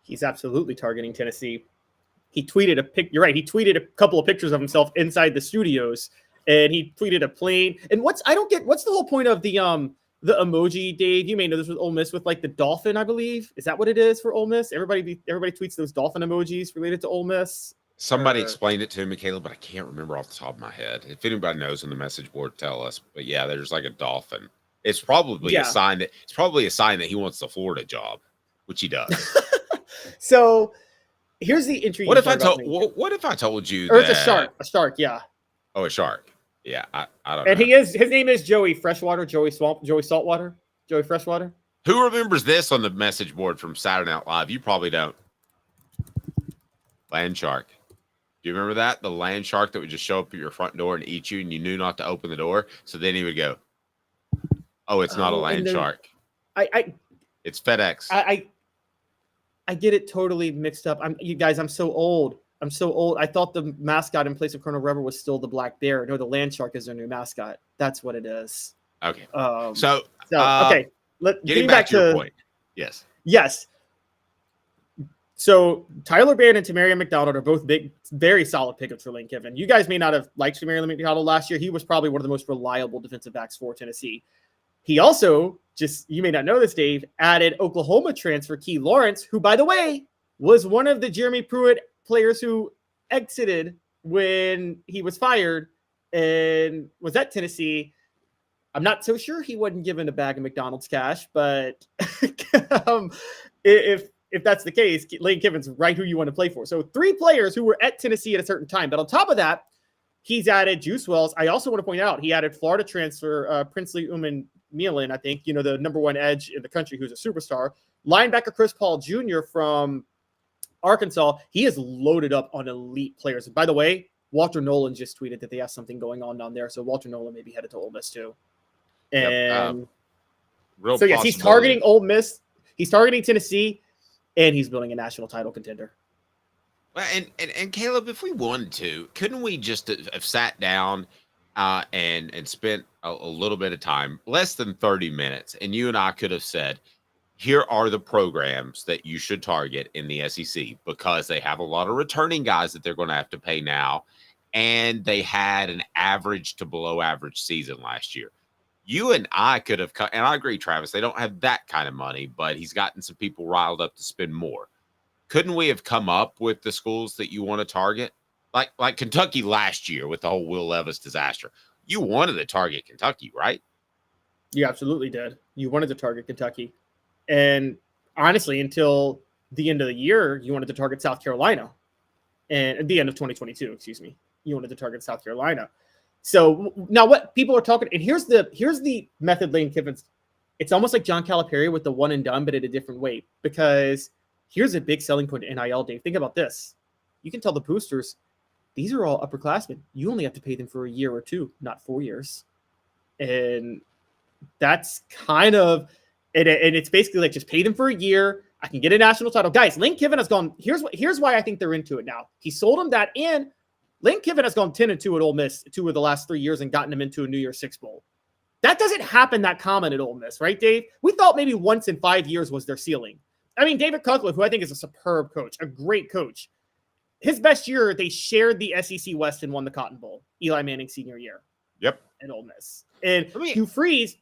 He's absolutely targeting Tennessee. He tweeted you're right. He tweeted a couple of pictures of himself inside the studios, and he tweeted a plane. And what's the whole point of the emoji, Dave? You may know this with Ole Miss with like the dolphin, I believe. Is that what it is for Ole Miss? Everybody tweets those dolphin emojis related to Ole Miss. Somebody explained it to me, Caleb, but I can't remember off the top of my head. If anybody knows on the message board, tell us. But yeah, there's like a dolphin. It's probably a sign that he wants the Florida job, which he does. So here's the intriguing. What if I told you or that it's a shark, yeah. Oh, a shark. Yeah, I don't and know. his name is Joey Freshwater, Joey Saltwater, Joey Freshwater. Who remembers this on the message board from Saturday Night Live? You probably don't. Land shark. Do you remember that? The land shark that would just show up at your front door and eat you, and you knew not to open the door. So then he would go, "Oh, it's not a land shark. It's FedEx." I get it totally mixed up. I'm so old. I thought the mascot in place of Colonel Rubber was still the black bear. No, the land shark is their new mascot. That's what it is. Okay. Okay. Getting back to your point. Yes. So Tyler Barron and Tamarion McDonald are both big, very solid pickups for Lane Kiffin. You guys may not have liked Tamarion McDonald last year. He was probably one of the most reliable defensive backs for Tennessee. He also, you may not know this, Dave, added Oklahoma transfer Key Lawrence, who, by the way, was one of the Jeremy Pruitt players who exited when he was fired and was at Tennessee. I'm not so sure he wasn't given a bag of McDonald's cash, but if if that's the case, Lane Kiffin's right who you want to play for. So 3 players who were at Tennessee at a certain time. But on top of that, he's added Juice Wells. I also want to point out he added Florida transfer Princely Uman Milan, I think, the number 1 edge in the country who's a superstar. Linebacker Chris Paul Jr. from Arkansas. He is loaded up on elite players. And by the way, Walter Nolan just tweeted that they have something going on down there. So Walter Nolan may be headed to Ole Miss too. And so yes, he's targeting Ole Miss. He's targeting Tennessee, and he's building a national title contender. Well, and Caleb, if we wanted to, couldn't we just have sat down and spent a little bit of time, less than 30 minutes, and you and I could have said, here are the programs that you should target in the SEC because they have a lot of returning guys that they're going to have to pay now, and they had an average to below average season last year. You and I could have, and I agree, Travis, they don't have that kind of money, but he's gotten some people riled up to spend more. Couldn't we have come up with the schools that you want to target? Like Kentucky last year with the whole Will Levis disaster. You wanted to target Kentucky, right? You absolutely did. You wanted to target Kentucky. And honestly, until the end of the year, you wanted to target South Carolina. And at the end of 2022, you wanted to target South Carolina. So now what people are talking, and here's the method Lane Kiffin's. It's almost like John Calipari with the one and done, but in a different way. Because here's a big selling point to NIL, Dave. Think about this. You can tell the boosters, these are all upperclassmen. You only have to pay them for a year or 2, not 4 years. And that's kind of, and it's basically like just pay them for a year. I can get a national title. Guys, Lane Kiffin has gone, here's why I think they're into it now. He sold them that in. Lane Kiffin has gone 10-2 at Ole Miss 2 of the last 3 years and gotten them into a New Year's Six Bowl. That doesn't happen that common at Ole Miss, right, Dave? We thought maybe once in 5 years was their ceiling. I mean, David Cutcliffe, who I think is a superb coach, a great coach. His best year, they shared the SEC West and won the Cotton Bowl. Eli Manning's senior year. Yep. At Ole Miss. And Hugh Freeze,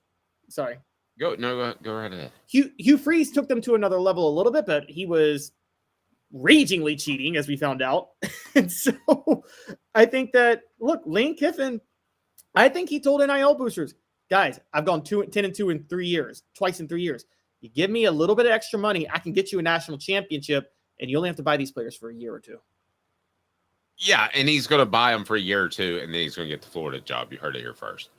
sorry. Go right ahead. Hugh Freeze took them to another level a little bit, but he was ragingly cheating, as we found out. And so I think that, look, Lane Kiffin, I think he told NIL boosters, guys, I've gone 10-2 in 3 years, twice in 3 years. You give me a little bit of extra money, I can get you a national championship, and you only have to buy these players for a year or 2. Yeah, and he's going to buy them for a year or 2, and then he's going to get the Florida job. You heard it here first.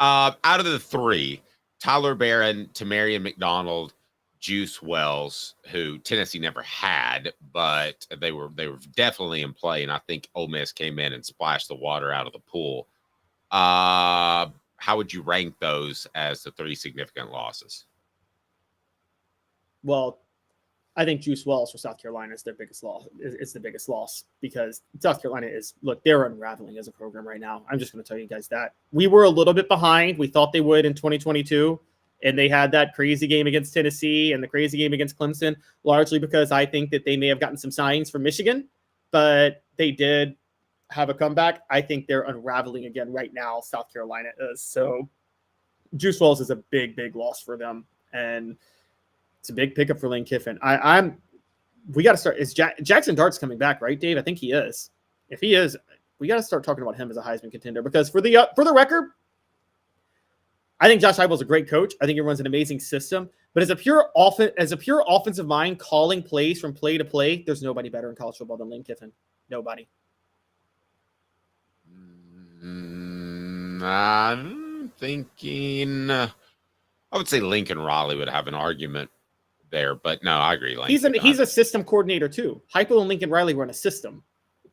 Out of the 3, Tyler Barron, Tamarion McDonald, Juice Wells, who Tennessee never had, but they were definitely in play, and I think Ole Miss came in and splashed the water out of the pool. How would you rank those as the 3 significant losses? Well, I think Juice Wells for South Carolina is their biggest loss. It's the biggest loss because South Carolina they're unraveling as a program right now. I'm just going to tell you guys that. We were a little bit behind. We thought they would in 2022. And they had that crazy game against Tennessee and the crazy game against Clemson, largely because I think that they may have gotten some signs from Michigan, but they did have a comeback. I think they're unraveling again right now. South Carolina is. So Juice Wells is a big, big loss for them. And it's a big pickup for Lane Kiffin. We got to start. Is Jackson Dart's coming back, right, Dave? I think he is. If he is, we got to start talking about him as a Heisman contender because for the record, I think Josh Heupel's a great coach. I think he runs an amazing system. But as a pure offensive mind, calling plays from play to play, there's nobody better in college football than Lane Kiffin. Nobody. I'm thinking. I would say Lincoln Riley would have an argument there, but no, I agree. He's a system coordinator too. Heupel and Lincoln Riley run a system.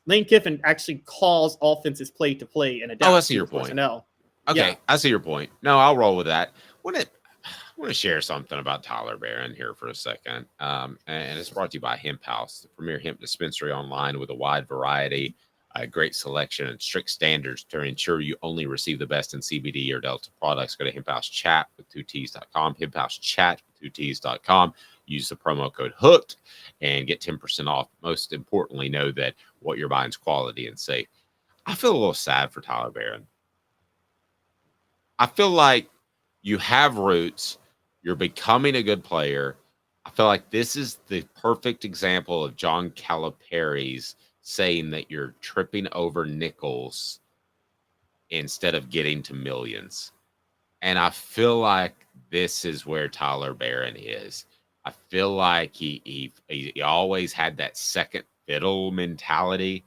Lane Kiffin actually calls offenses play to play and adapts. I see your point. Personnel. Okay, Yeah. I see your point. No, I'll roll with that. I want to share something about Tyler Barron here for a second, and it's brought to you by Hemp House, the premier hemp dispensary online with a wide variety, great selection, and strict standards to ensure you only receive the best in CBD or Delta products. Go to hemphousechat.com, hemphousechat.com. Use the promo code HOOKED and get 10% off. Most importantly, know that what you're buying is quality and safe. I feel a little sad for Tyler Barron. I feel like you have roots. You're becoming a good player. I feel like this is the perfect example of John Calipari's saying that you're tripping over nickels instead of getting to millions. And I feel like this is where Tyler Barron is. I feel like he always had that second fiddle mentality.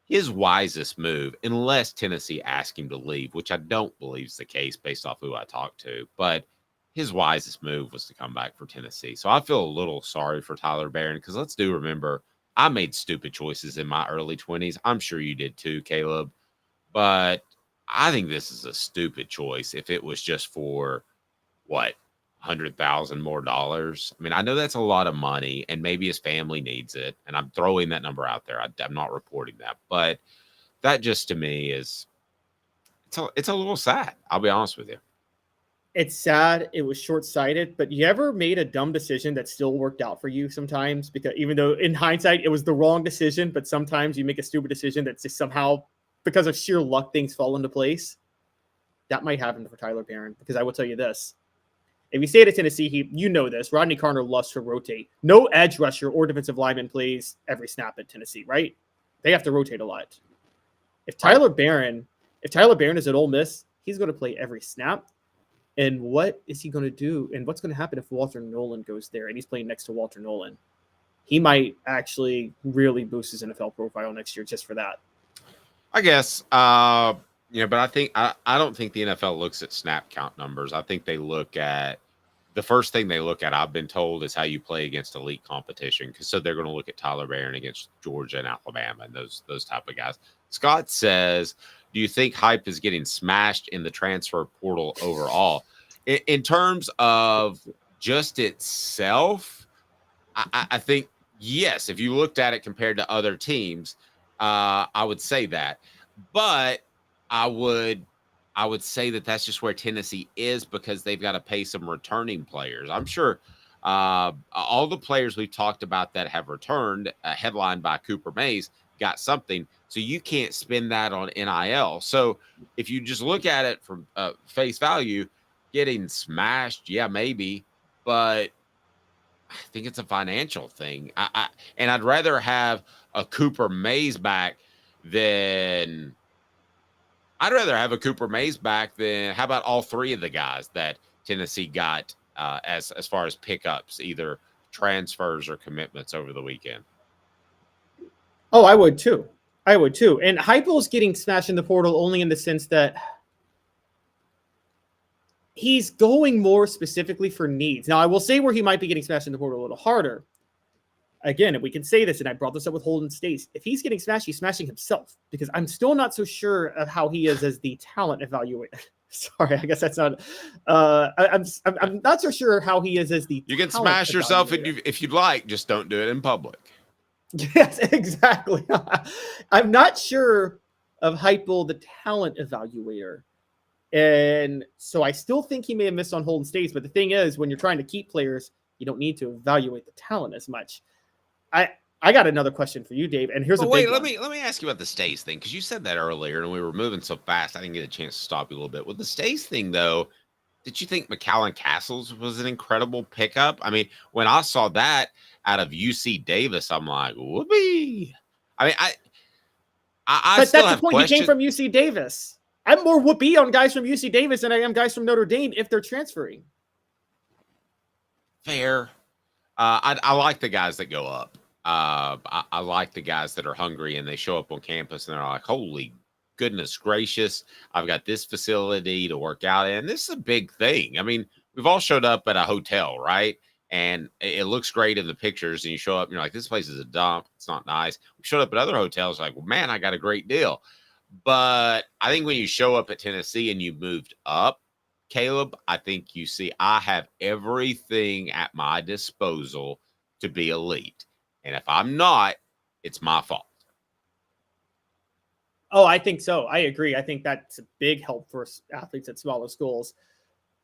His wisest move, unless Tennessee asked him to leave, which I don't believe is the case based off who I talked to, but his wisest move was to come back for Tennessee. So I feel a little sorry for Tyler Barron because let's do remember, I made stupid choices in my early 20s. I'm sure you did too, Caleb. But I think this is a stupid choice if it was just for, what, $100,000 more dollars. I mean, I know that's a lot of money, and maybe his family needs it, and I'm throwing that number out there. I'm not reporting that, but that just to me is it's a little sad. I'll be honest with you. It's sad. It was short-sighted, but you ever made a dumb decision that still worked out for you sometimes? Because even though in hindsight it was the wrong decision, but sometimes you make a stupid decision that's just somehow, because of sheer luck, things fall into place. That might happen for Tyler Barron, because I will tell you this. If you stay at Tennessee, you know this. Rodney Carter loves to rotate. No edge rusher or defensive lineman plays every snap at Tennessee, right? They have to rotate a lot. If Tyler Barron is at Ole Miss, he's going to play every snap. And what is he going to do? And what's going to happen if Walter Nolan goes there and he's playing next to Walter Nolan? He might actually really boost his NFL profile next year just for that. I guess, but I think I don't think the NFL looks at snap count numbers. I think they look at the first thing they look at, I've been told, is how you play against elite competition. So they're going to look at Tyler Barron against Georgia and Alabama and those type of guys. Scott says, do you think hype is getting smashed in the transfer portal overall? In terms of just itself, I think, yes, if you looked at it compared to other teams, I would say that. But I would say that that's just where Tennessee is because they've got to pay some returning players. I'm sure all the players we've talked about that have returned, headlined by Cooper Mays, got something. So you can't spend that on NIL. So if you just look at it from face value, getting smashed, yeah, maybe. But I think it's a financial thing. And I'd rather have a Cooper Mays back than how about all three of the guys that Tennessee got as far as pickups, either transfers or commitments over the weekend? Oh, I would too. And Heupel's getting smashed in the portal only in the sense that he's going more specifically for needs. Now, I will say where he might be getting smashed in the portal a little harder. Again, if we can say this, and I brought this up with Holden Stace, if he's getting smashed, he's smashing himself, because I'm still not so sure of how he is as the talent evaluator. Sorry, I guess that's not. I'm not so sure how he is as the. You can smash yourself if you'd like, just don't do it in public. Yes, exactly. I'm not sure of Heupel, the talent evaluator. And so I still think he may have missed on Holden States. But the thing is, when you're trying to keep players, you don't need to evaluate the talent as much. I got another question for you, Dave. And here's a big one. Let me ask you about the Stace thing, because you said that earlier and we were moving so fast I didn't get a chance to stop you a little bit. With the Stace thing, though, did you think McCallan Castles was an incredible pickup? I mean, when I saw that out of UC Davis, I'm like, whoopee. I mean, but that's the point. He came from UC Davis. I'm more whoopee on guys from UC Davis than I am guys from Notre Dame if they're transferring. Fair. I like the guys that go up. I like the guys that are hungry and they show up on campus and they're like, holy goodness gracious, I've got this facility to work out in. This is a big thing. I mean, we've all showed up at a hotel, right? And it looks great in the pictures, and you show up and you're like, this place is a dump. It's not nice. We showed up at other hotels like, well, man, I got a great deal. But I think when you show up at Tennessee and you moved up, Caleb, I think you see I have everything at my disposal to be elite. And if I'm not, it's my fault. Oh, I think so. I agree. I think that's a big help for athletes at smaller schools.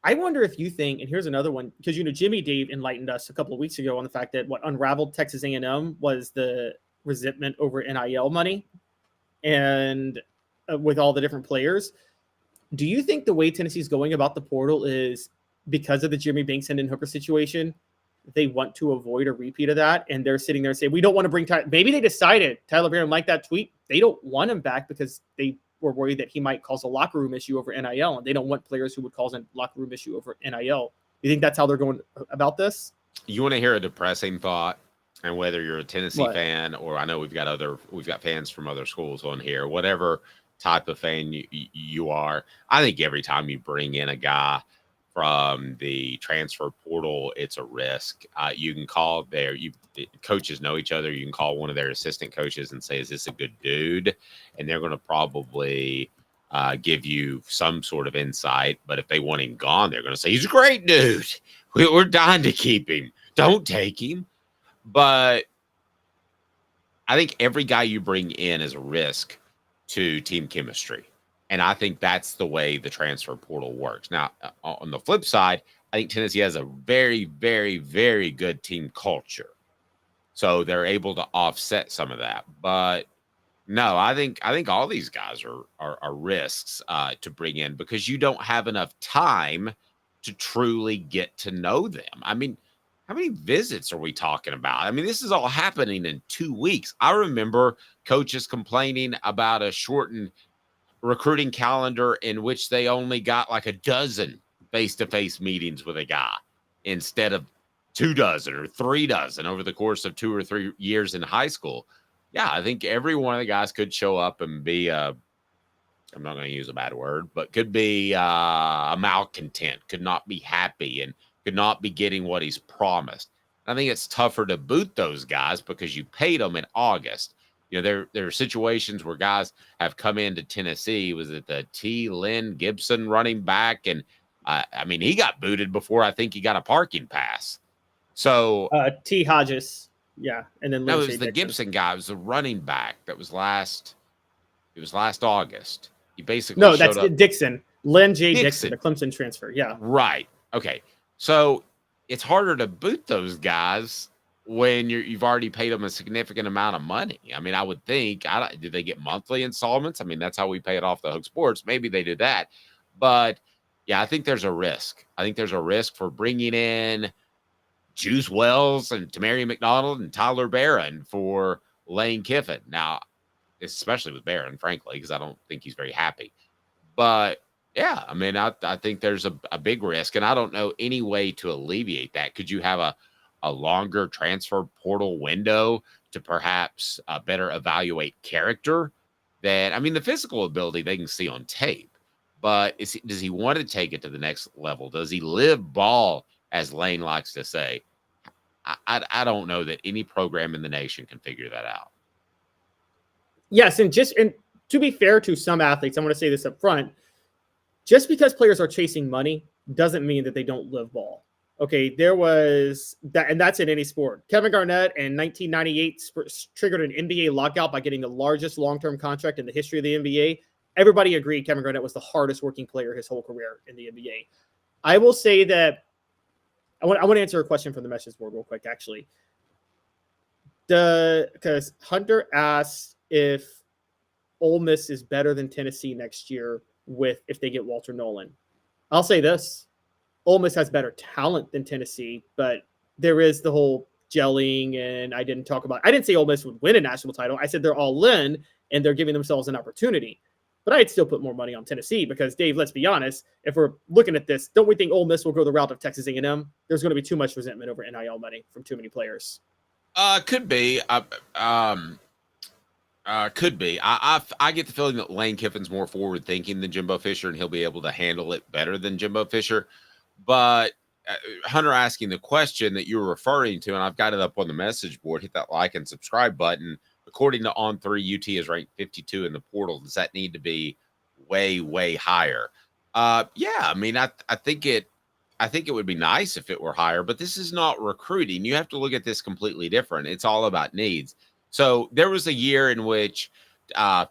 I wonder if you think, and here's another one, because, Jimmy Dave enlightened us a couple of weeks ago on the fact that what unraveled Texas A&M was the resentment over NIL money and with all the different players. Do you think the way Tennessee's going about the portal is because of the Jimmy Banks and Hooker situation? They want to avoid a repeat of that, and they're sitting there saying, we don't want to bring Tyler. Maybe they decided, Tyler Barron liked that tweet, they don't want him back because they were worried that he might cause a locker room issue over NIL, and they don't want players who would cause a locker room issue over NIL. You think that's how they're going about this? You want to hear a depressing thought? And whether you're a Tennessee What? fan, or I know we've got fans from other schools on here, whatever type of fan you are, I think every time you bring in a guy from the transfer portal, it's a risk. You can call coaches know each other. You can call one of their assistant coaches and say, "Is this a good dude?" And they're going to probably give you some sort of insight. But if they want him gone, they're going to say, "He's a great dude. We're dying to keep him. Don't take him." But I think every guy you bring in is a risk to team chemistry. And I think that's the way the transfer portal works. Now, on the flip side, I think Tennessee has a very, very, very good team culture. So they're able to offset some of that. But no, I think all these guys are risks to bring in because you don't have enough time to truly get to know them. I mean, how many visits are we talking about? I mean, this is all happening in 2 weeks. I remember coaches complaining about a shortened recruiting calendar in which they only got like a dozen face-to-face meetings with a guy instead of 24 or 36 over the course of 2 or 3 years in high school. Yeah, I think every one of the guys could show up and be I'm not going to use a bad word, but could be a malcontent, could not be happy, and could not be getting what he's promised. I think it's tougher to boot those guys because you paid them in August. You know, there are situations where guys have come into Tennessee. Was it the Lynn Gibson running back? And I mean, he got booted before I think he got a parking pass. So T. Hodges, yeah, and then no, it was Lindsey the Dixon. Gibson guy. It was the running back that was last. It was last August. He basically No, showed that's up. Dixon, Len J. Dixon, the Clemson transfer. Yeah, Right. Okay. So it's harder to boot those guys when you've already paid them a significant amount of money. I mean, I would think, do they get monthly installments? I mean, that's how we pay it off the Hook Sports. Maybe they do that. But yeah, I think there's a risk. I think there's a risk for bringing in Juice Wells and Tamari McDonald and Tyler Barron for Lane Kiffin. Now, especially with Barron, frankly, because I don't think he's very happy. But yeah, I mean, I think there's a big risk, and I don't know any way to alleviate that. Could you have a longer transfer portal window to perhaps better evaluate character? That, I mean, the physical ability they can see on tape, but does he want to take it to the next level? Does he live ball, as Lane likes to say? I don't know that any program in the nation can figure that out. yes, and to be fair to some athletes, I'm going to say this up front. Just because players are chasing money doesn't mean that they don't live ball. Okay, there was that, and that's in any sport. Kevin Garnett in 1998 triggered an NBA lockout by getting the largest long-term contract in the history of the NBA. Everybody agreed Kevin Garnett was the hardest working player his whole career in the NBA. I will say that I want to answer a question from the message board real quick, actually. Because Hunter asked if Ole Miss is better than Tennessee next year if they get Walter Nolan. I'll say this. Ole Miss has better talent than Tennessee, but there is the whole gelling, and I didn't say Ole Miss would win a national title. I said they're all in, and they're giving themselves an opportunity. But I'd still put more money on Tennessee because, Dave, let's be honest, if we're looking at this, don't we think Ole Miss will go the route of Texas A&M? There's going to be too much resentment over NIL money from too many players. Could be. Could be. I get the feeling that Lane Kiffin's more forward thinking than Jimbo Fisher, and he'll be able to handle it better than Jimbo Fisher. But Hunter asking the question that you're referring to, and I've got it up on the message board. Hit that like and subscribe button. According to On3, UT is ranked 52 in the portal. Does that need to be way, way higher? Yeah. I mean, I think it would be nice if it were higher, but this is not recruiting. You have to look at this completely different. It's all about needs. So there was a year in which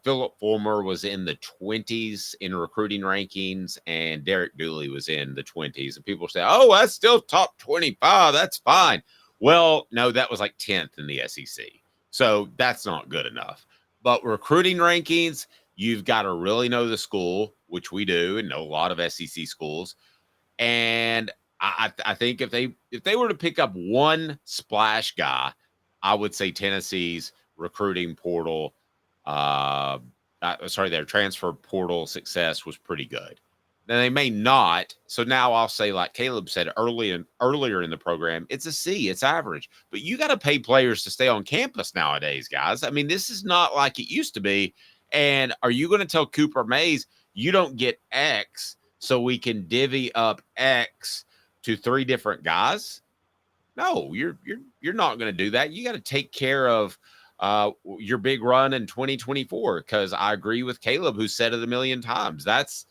Philip Fulmer was in the 20s in recruiting rankings, and Derek Dooley was in the 20s. And people say, oh, that's still top 25. That's fine. Well, no, that was like 10th in the SEC. So that's not good enough. But recruiting rankings, you've got to really know the school, which we do, and know a lot of SEC schools. And I think if they were to pick up one splash guy, I would say Tennessee's recruiting portal, their transfer portal success was pretty good. Now they may not. So now I'll say, like Caleb said earlier in the program, it's a C, it's average. But you got to pay players to stay on campus nowadays, guys. I mean, this is not like it used to be. And are you going to tell Cooper Mays you don't get X so we can divvy up X to 3 different guys? No, you're not going to do that. You got to take care of your big run in 2024, because I agree with Caleb, who said it a million times. That's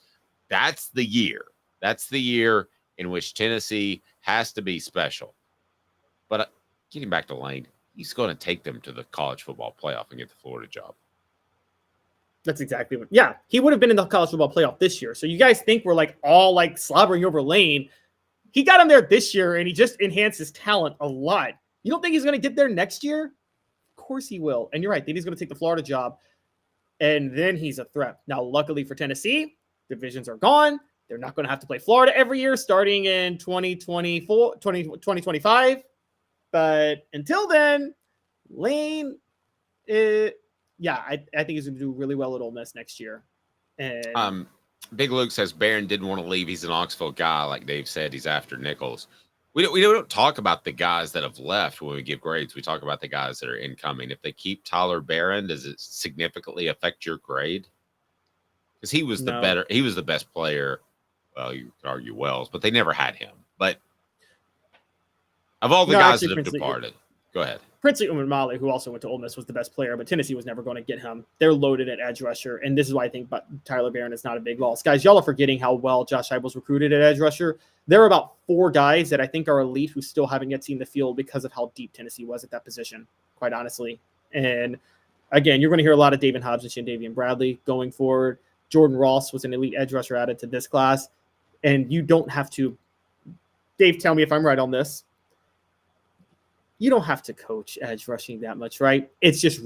the year. That's the year in which Tennessee has to be special. But getting back to Lane, he's going to take them to the college football playoff and get the Florida job. That's exactly what. Yeah, he would have been in the college football playoff this year. So you guys think we're like all like slobbering over Lane? He got him there this year, and he just enhanced his talent a lot. You don't think he's going to get there next year? Of course he will. And you're right. Then he's going to take the Florida job, and then he's a threat. Now, luckily for Tennessee, divisions are gone. They're not going to have to play Florida every year starting in 2025. But until then, Lane, I think he's going to do really well at Ole Miss next year. And Big Luke says Barron didn't want to leave. He's an Knoxville guy. Like Dave said, he's after Nichols. We don't talk about the guys that have left when we give grades. We talk about the guys that are incoming. If they keep Tyler Barron, does it significantly affect your grade? Because he was the best player. Well, you could argue Wells, but they never had him. But of all the guys that have departed, go ahead. Princely Umar, who also went to Ole Miss, was the best player, but Tennessee was never going to get him. They're loaded at edge rusher, and this is why I think Tyler Barron is not a big loss. Guys, y'all are forgetting how well Josh Heupel's recruited at edge rusher. There are about 4 guys that I think are elite who still haven't yet seen the field because of how deep Tennessee was at that position, quite honestly. And again, you're going to hear a lot of David Hobbs and Davian Bradley going forward. Jordan Ross was an elite edge rusher added to this class, and you don't have to – Dave, tell me if I'm right on this. You don't have to coach edge rushing that much, right? It's just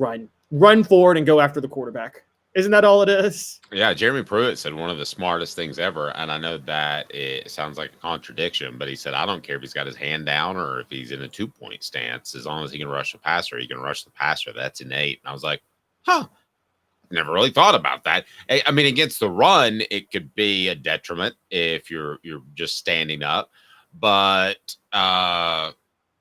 run forward and go after the quarterback. Isn't that all it is? Yeah. Jeremy Pruitt said one of the smartest things ever. And I know that it sounds like a contradiction, but he said, I don't care if he's got his hand down or if he's in a 2-point stance, as long as he can rush the passer, he can rush the passer. That's innate. And I was like, never really thought about that. I mean, against the run, it could be a detriment if you're just standing up, but, I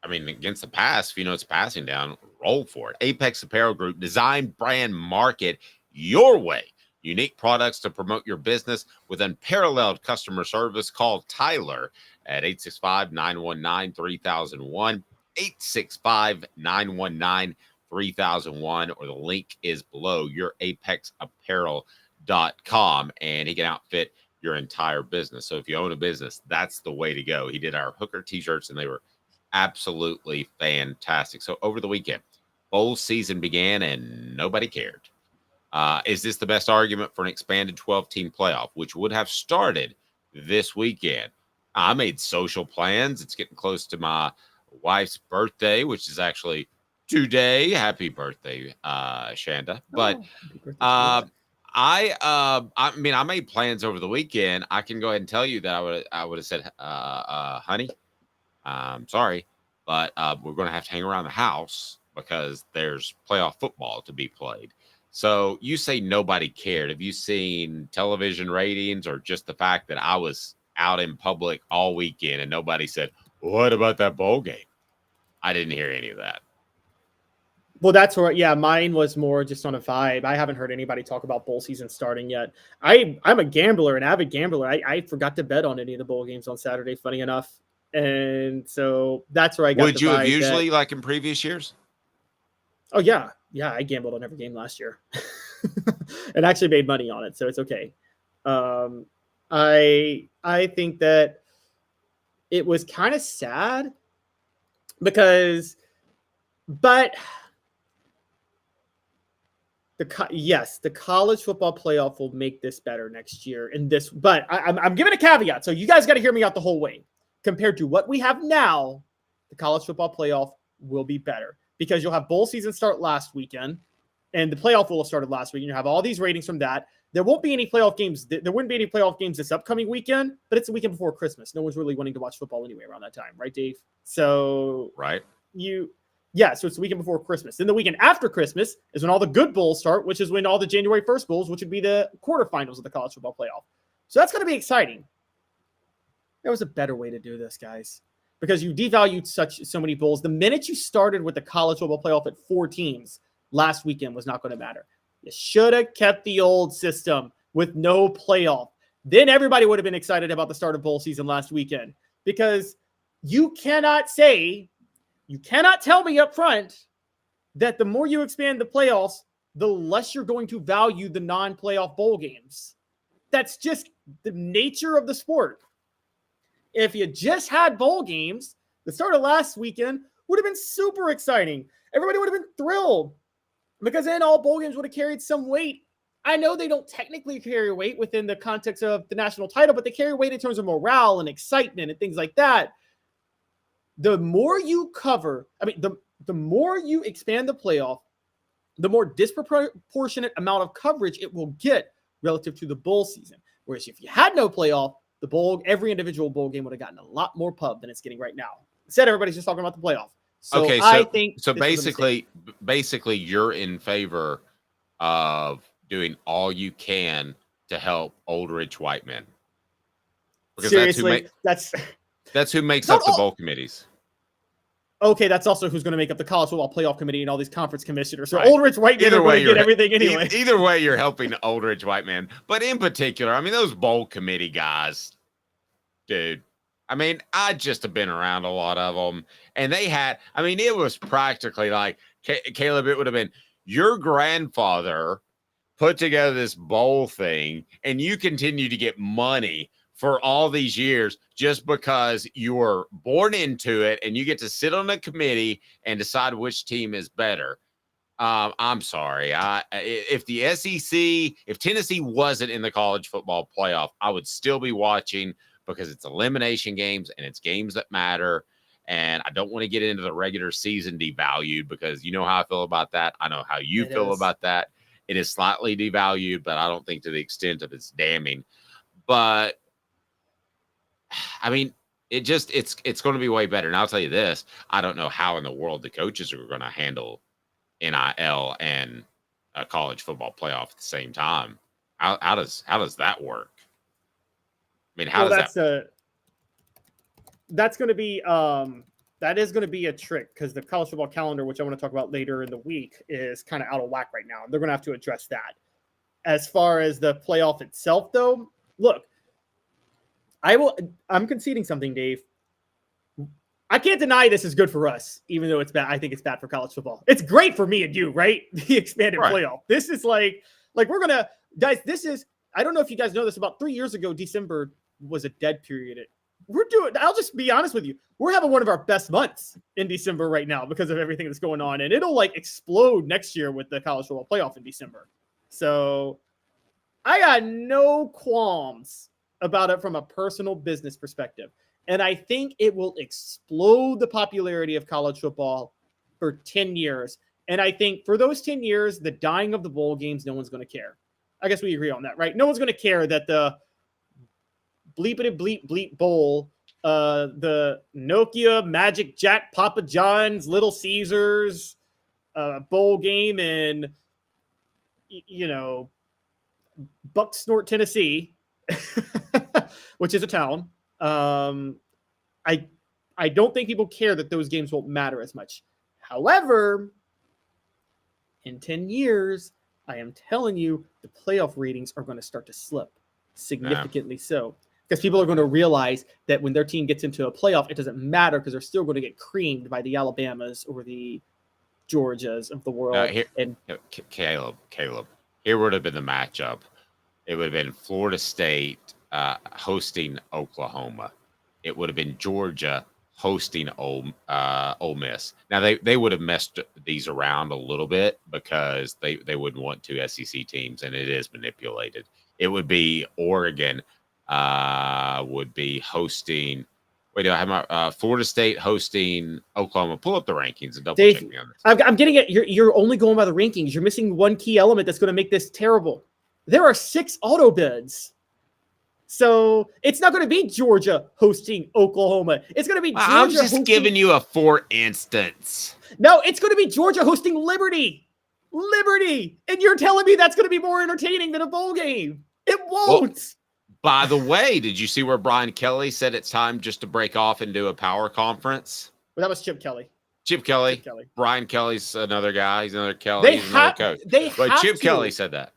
mean, against the pass, if you know it's passing down, roll for it. Apex Apparel Group, design, brand, market your way. Unique products to promote your business with unparalleled customer service. Call Tyler at 865-919-3001, 865-919-3001, or the link is below, yourapexapparel.com, and he can outfit your entire business. So if you own a business, that's the way to go. He did our Hooker t-shirts, and they were absolutely fantastic. So over the weekend, bowl season began and nobody cared. Is this the best argument for an expanded 12-team playoff, which would have started this weekend? I made social plans. It's getting close to my wife's birthday, which is actually today. Happy birthday, Shanda. But I mean, I made plans over the weekend. I can go ahead and tell you that I would have said, honey, I'm sorry, but we're going to have to hang around the house because there's playoff football to be played. So you say nobody cared. Have you seen television ratings or just the fact that I was out in public all weekend and nobody said, what about that bowl game? I didn't hear any of that. Well, that's where, mine was more just on a vibe. I haven't heard anybody talk about bowl season starting yet. I'm a gambler, an avid gambler. I forgot to bet on any of the bowl games on Saturday, funny enough. And so that's where I got. Would you have usually, like in previous years? Oh yeah, I gambled on every game last year, and actually made money on it, so it's okay. I think that it was kind of sad because, but the college football playoff will make this better next year. But I'm giving a caveat, so you guys got to hear me out the whole way. Compared to what we have now, the college football playoff will be better because you'll have bowl season start last weekend and the playoff will have started last week. You have all these ratings from that. There won't be any playoff games. There wouldn't be any playoff games this upcoming weekend, but it's the weekend before Christmas. No one's really wanting to watch football anyway around that time. Right, Dave? So right. So it's the weekend before Christmas. Then the weekend after Christmas is when all the good bowls start, which is when all the January 1st bowls, which would be the quarterfinals of the college football playoff. So that's going to be exciting. There was a better way to do this, guys, because you devalued so many bowls. The minute you started with the college football playoff at 4 teams last weekend was not going to matter. You should have kept the old system with no playoff. Then everybody would have been excited about the start of bowl season last weekend, because you cannot tell me up front that the more you expand the playoffs, the less you're going to value the non-playoff bowl games. That's just the nature of the sport. If you just had bowl games, the start of last weekend would have been super exciting. Everybody would have been thrilled, because then all bowl games would have carried some weight. I know they don't technically carry weight within the context of the national title, but they carry weight in terms of morale and excitement and things like that. The more you cover, the more you expand the playoff, the more disproportionate amount of coverage it will get relative to the bowl season. Whereas if you had no playoff, every individual bowl game would have gotten a lot more pub than it's getting right now. Instead, everybody's just talking about the playoff. So okay, I think basically you're in favor of doing all you can to help old rich white men. Because seriously, that's who makes up the bowl committees. Okay, that's also who's going to make up the college football playoff committee and all these conference commissioners. So old rich white men are going to get everything anyway. Either way, you're helping old rich white men. But in particular, I mean, those bowl committee guys, dude. I mean, I just have been around a lot of them. And they had, I mean, it was practically like, Caleb, it would have been your grandfather put together this bowl thing, and you continue to get money for all these years just because you were born into it and you get to sit on a committee and decide which team is better. I'm sorry. If the SEC, if Tennessee wasn't in the college football playoff, I would still be watching, because it's elimination games and it's games that matter. And I don't want to get into the regular season devalued, because you know how I feel about that. I know how you feel about that. It is slightly devalued, but I don't think to the extent of it's damning. But I mean, it's going to be way better. And I'll tell you this, I don't know how in the world the coaches are going to handle NIL and a college football playoff at the same time. How does that work? I mean, that's going to be that is going to be a trick, because the college football calendar, which I want to talk about later in the week, is kind of out of whack right now. They're going to have to address that. As far as the playoff itself, though, look, I'm conceding something, Dave. I can't deny this is good for us, even though it's bad. I think it's bad for college football. It's great for me and you, right? The expanded playoff. This is like we're going to, guys, this is, I don't know if you guys know this, about 3 years ago, December was a dead period. I'll just be honest with you. We're having one of our best months in December right now because of everything that's going on. And it'll explode next year with the college football playoff in December. So I got no qualms about it from a personal business perspective. And I think it will explode the popularity of college football for 10 years. And I think for those 10 years, the dying of the bowl games, no one's going to care. I guess we agree on that, right? No one's going to care that the bleepity bleep bleep bowl, the Nokia, Magic Jack, Papa John's, Little Caesars bowl game in, Bucksnort, Tennessee, which is a town. I don't think people care that those games won't matter as much. However, in 10 years, I am telling you, the playoff ratings are going to start to slip significantly so. Because people are going to realize that when their team gets into a playoff, it doesn't matter, because they're still going to get creamed by the Alabamas or the Georgias of the world. Caleb, here would have been the matchup. It would have been Florida State hosting Oklahoma. It would have been Georgia hosting Ole Miss. Now, they would have messed these around a little bit, because they wouldn't want 2 SEC teams, and it is manipulated. It would be Oregon would be hosting. Wait, I have my Florida State hosting Oklahoma. Pull up the rankings and double check me on this. I'm getting it. You're only going by the rankings. You're missing one key element that's going to make this terrible. There are 6 auto bids. So it's not going to be Georgia hosting Oklahoma. It's going to be Georgia. I'm just giving you a for instance. No, it's going to be Georgia hosting Liberty. And you're telling me that's going to be more entertaining than a bowl game. It won't. By the way, did you see where Brian Kelly said it's time just to break off and do a power conference? Well, that was Chip Kelly. Chip Kelly. Brian Kelly's another guy. He's another Kelly. He's another coach. But Chip Kelly said that.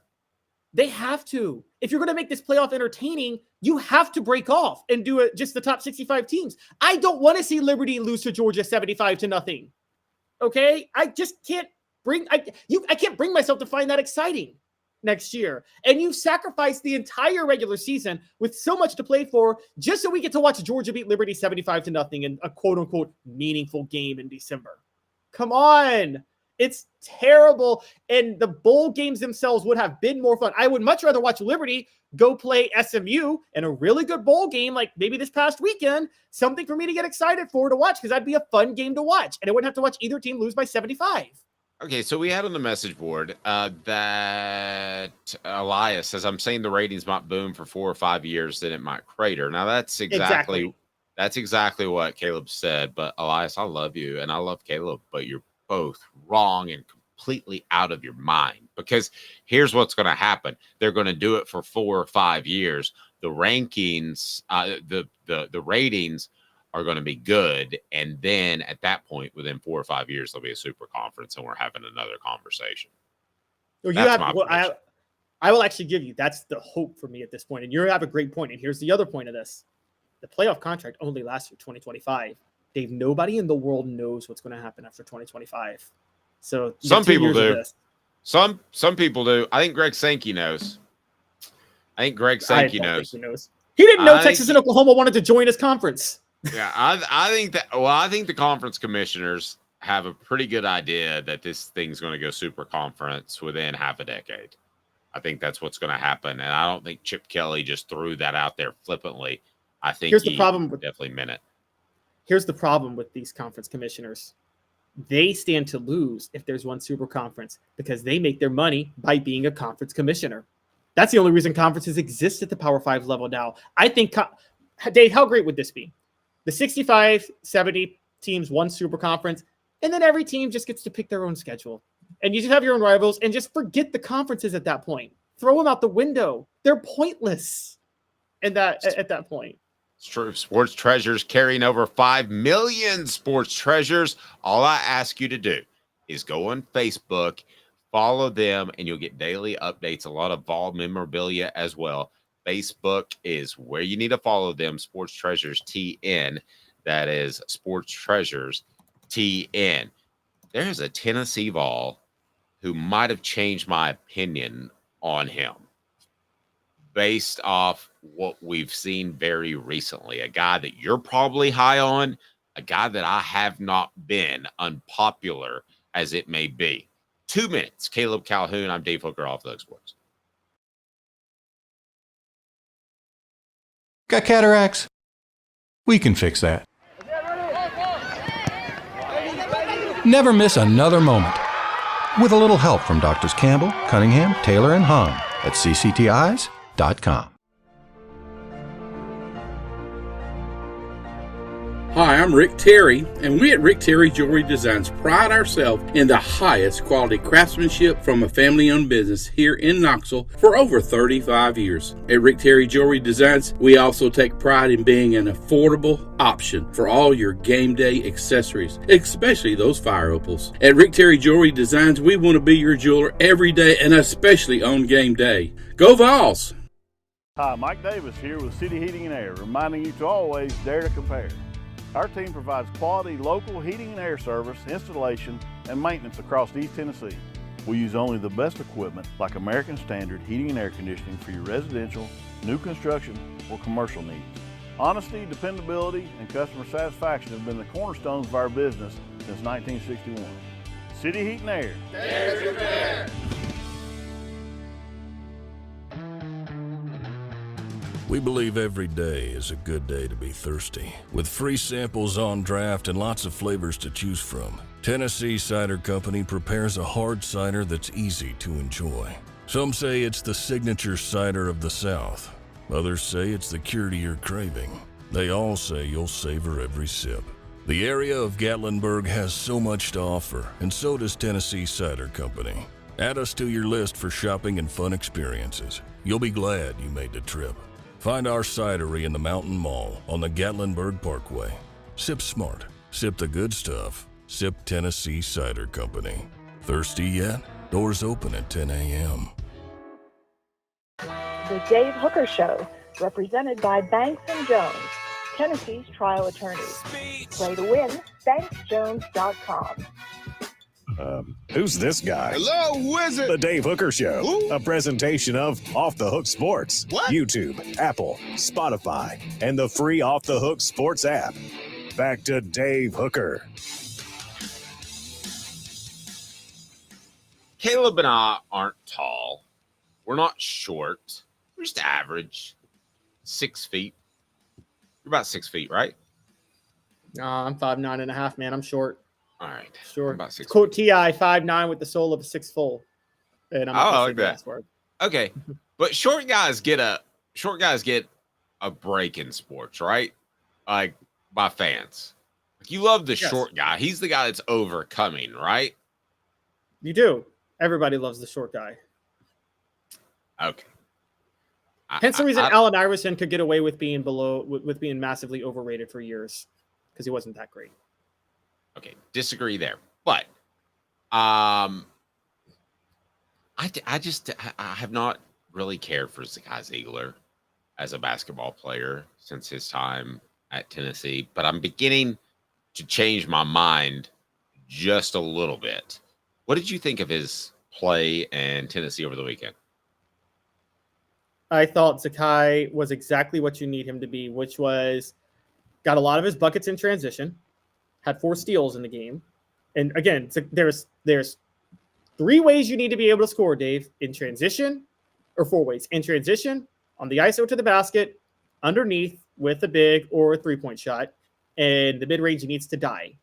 They have to. If you're going to make this playoff entertaining, you have to break off and do it just the top 65 teams. I don't want to see Liberty lose to Georgia 75-0. Okay? I just can't I can't bring myself to find that exciting next year. And you've sacrificed the entire regular season with so much to play for just so we get to watch Georgia beat Liberty 75-0 in a quote-unquote meaningful game in December. Come on. It's terrible. And the bowl games themselves would have been more fun. I would much rather watch Liberty go play SMU in a really good bowl game, like maybe this past weekend, something for me to get excited for to watch, because that'd be a fun game to watch. And I wouldn't have to watch either team lose by 75. Okay, so we had on the message board that Elias says, I'm saying the ratings might boom for 4 or 5 years, then it might crater. Now, that's exactly what Caleb said. But Elias, I love you, and I love Caleb, but you're both wrong and completely out of your mind, because here's what's going to happen. They're going to do it for 4 or 5 years. The rankings, the ratings are going to be good, and then at that point, within 4 or 5 years, there'll be a super conference, and we're having another conversation. I will actually give you, that's the hope for me at this point, and you have a great point. And here's the other point of this: the playoff contract only lasts through 2025. Dave, nobody in the world knows what's going to happen after 2025. So some people do. Some people do. I think Greg Sankey knows. I don't think he knows. He didn't know Texas and Oklahoma wanted to join his conference. Yeah, I think the conference commissioners have a pretty good idea that this thing's going to go super conference within half a decade. I think that's what's going to happen, and I don't think Chip Kelly just threw that out there flippantly. I think definitely meant it. Here's the problem with these conference commissioners. They stand to lose if there's one super conference, because they make their money by being a conference commissioner. That's the only reason conferences exist at the Power 5 level now. I think, Dave, how great would this be? The 65, 70 teams, one super conference, and then every team just gets to pick their own schedule. And you just have your own rivals and just forget the conferences at that point. Throw them out the window. They're pointless at that point. It's true. Sports Treasures carrying over 5 million sports treasures. All I ask you to do is go on Facebook, follow them, and you'll get daily updates, a lot of Vol memorabilia as well. Facebook is where you need to follow them. Sports Treasures TN. That is Sports Treasures TN. There's a Tennessee Vol who might have changed my opinion on him based off what we've seen very recently. A guy that you're probably high on, a guy that I have not been, unpopular as it may be. 2 minutes. Caleb Calhoun. I'm Dave Hooker, Off the Hook Sports. Got cataracts? We can fix that. Never miss another moment. With a little help from Doctors Campbell, Cunningham, Taylor, and Haun at cctis.com. Hi, I'm Rick Terry, and we at Rick Terry Jewelry Designs pride ourselves in the highest quality craftsmanship from a family-owned business here in Knoxville for over 35 years. At Rick Terry Jewelry Designs, we also take pride in being an affordable option for all your game day accessories, especially those fire opals. At Rick Terry Jewelry Designs, we want to be your jeweler every day and especially on game day. Go Vols! Hi, Mike Davis here with City Heating and Air, reminding you to always dare to compare. Our team provides quality local heating and air service, installation, and maintenance across East Tennessee. We use only the best equipment like American Standard heating and air conditioning for your residential, new construction, or commercial needs. Honesty, dependability, and customer satisfaction have been the cornerstones of our business since 1961. City Heat and Air. Dare to compare. We believe every day is a good day to be thirsty. With free samples on draft and lots of flavors to choose from, Tennessee Cider Company prepares a hard cider that's easy to enjoy. Some say it's the signature cider of the South. Others say it's the cure to your craving. They all say you'll savor every sip. The area of Gatlinburg has so much to offer, and so does Tennessee Cider Company. Add us to your list for shopping and fun experiences. You'll be glad you made the trip. Find our cidery in the Mountain Mall on the Gatlinburg Parkway. Sip smart. Sip the good stuff. Sip Tennessee Cider Company. Thirsty yet? Doors open at 10 a.m. The Dave Hooker Show, represented by Banks & Jones, Tennessee's trial attorneys. Play to win, banksjones.com. Who's this guy? Hello, wizard. The Dave Hooker Show, Who? a presentation of Off the Hook Sports, What? YouTube, Apple, Spotify, and the free Off the Hook Sports app. Back to Dave Hooker. Caleb and I aren't tall. We're not short. We're just average. 6 feet. You're about 6 feet, right? I'm 5'9.5", man. I'm short. All right. Sure. I'm about 6 Quote Ti, 5'9" with the soul of a 6 full. And I'm I like that. Okay. But short guys get a break in sports, right? Like by fans. Like you love the short guy. He's the guy that's overcoming, right? You do. Everybody loves the short guy. Okay. Hence the reason Allen Iverson could get away with being with being massively overrated for years, because he wasn't that great. Okay, disagree there, but I have not really cared for Zakai Ziegler as a basketball player since his time at Tennessee, but I'm beginning to change my mind just a little bit. What did you think of his play in Tennessee over the weekend? I thought Zakai was exactly what you need him to be, which was got a lot of his buckets in transition, had 4 steals in the game. And again, there's 3 ways you need to be able to score, Dave, in transition, or 4 ways. In transition, on the ISO to the basket, underneath with a big or a 3-point shot, and the mid-range needs to die.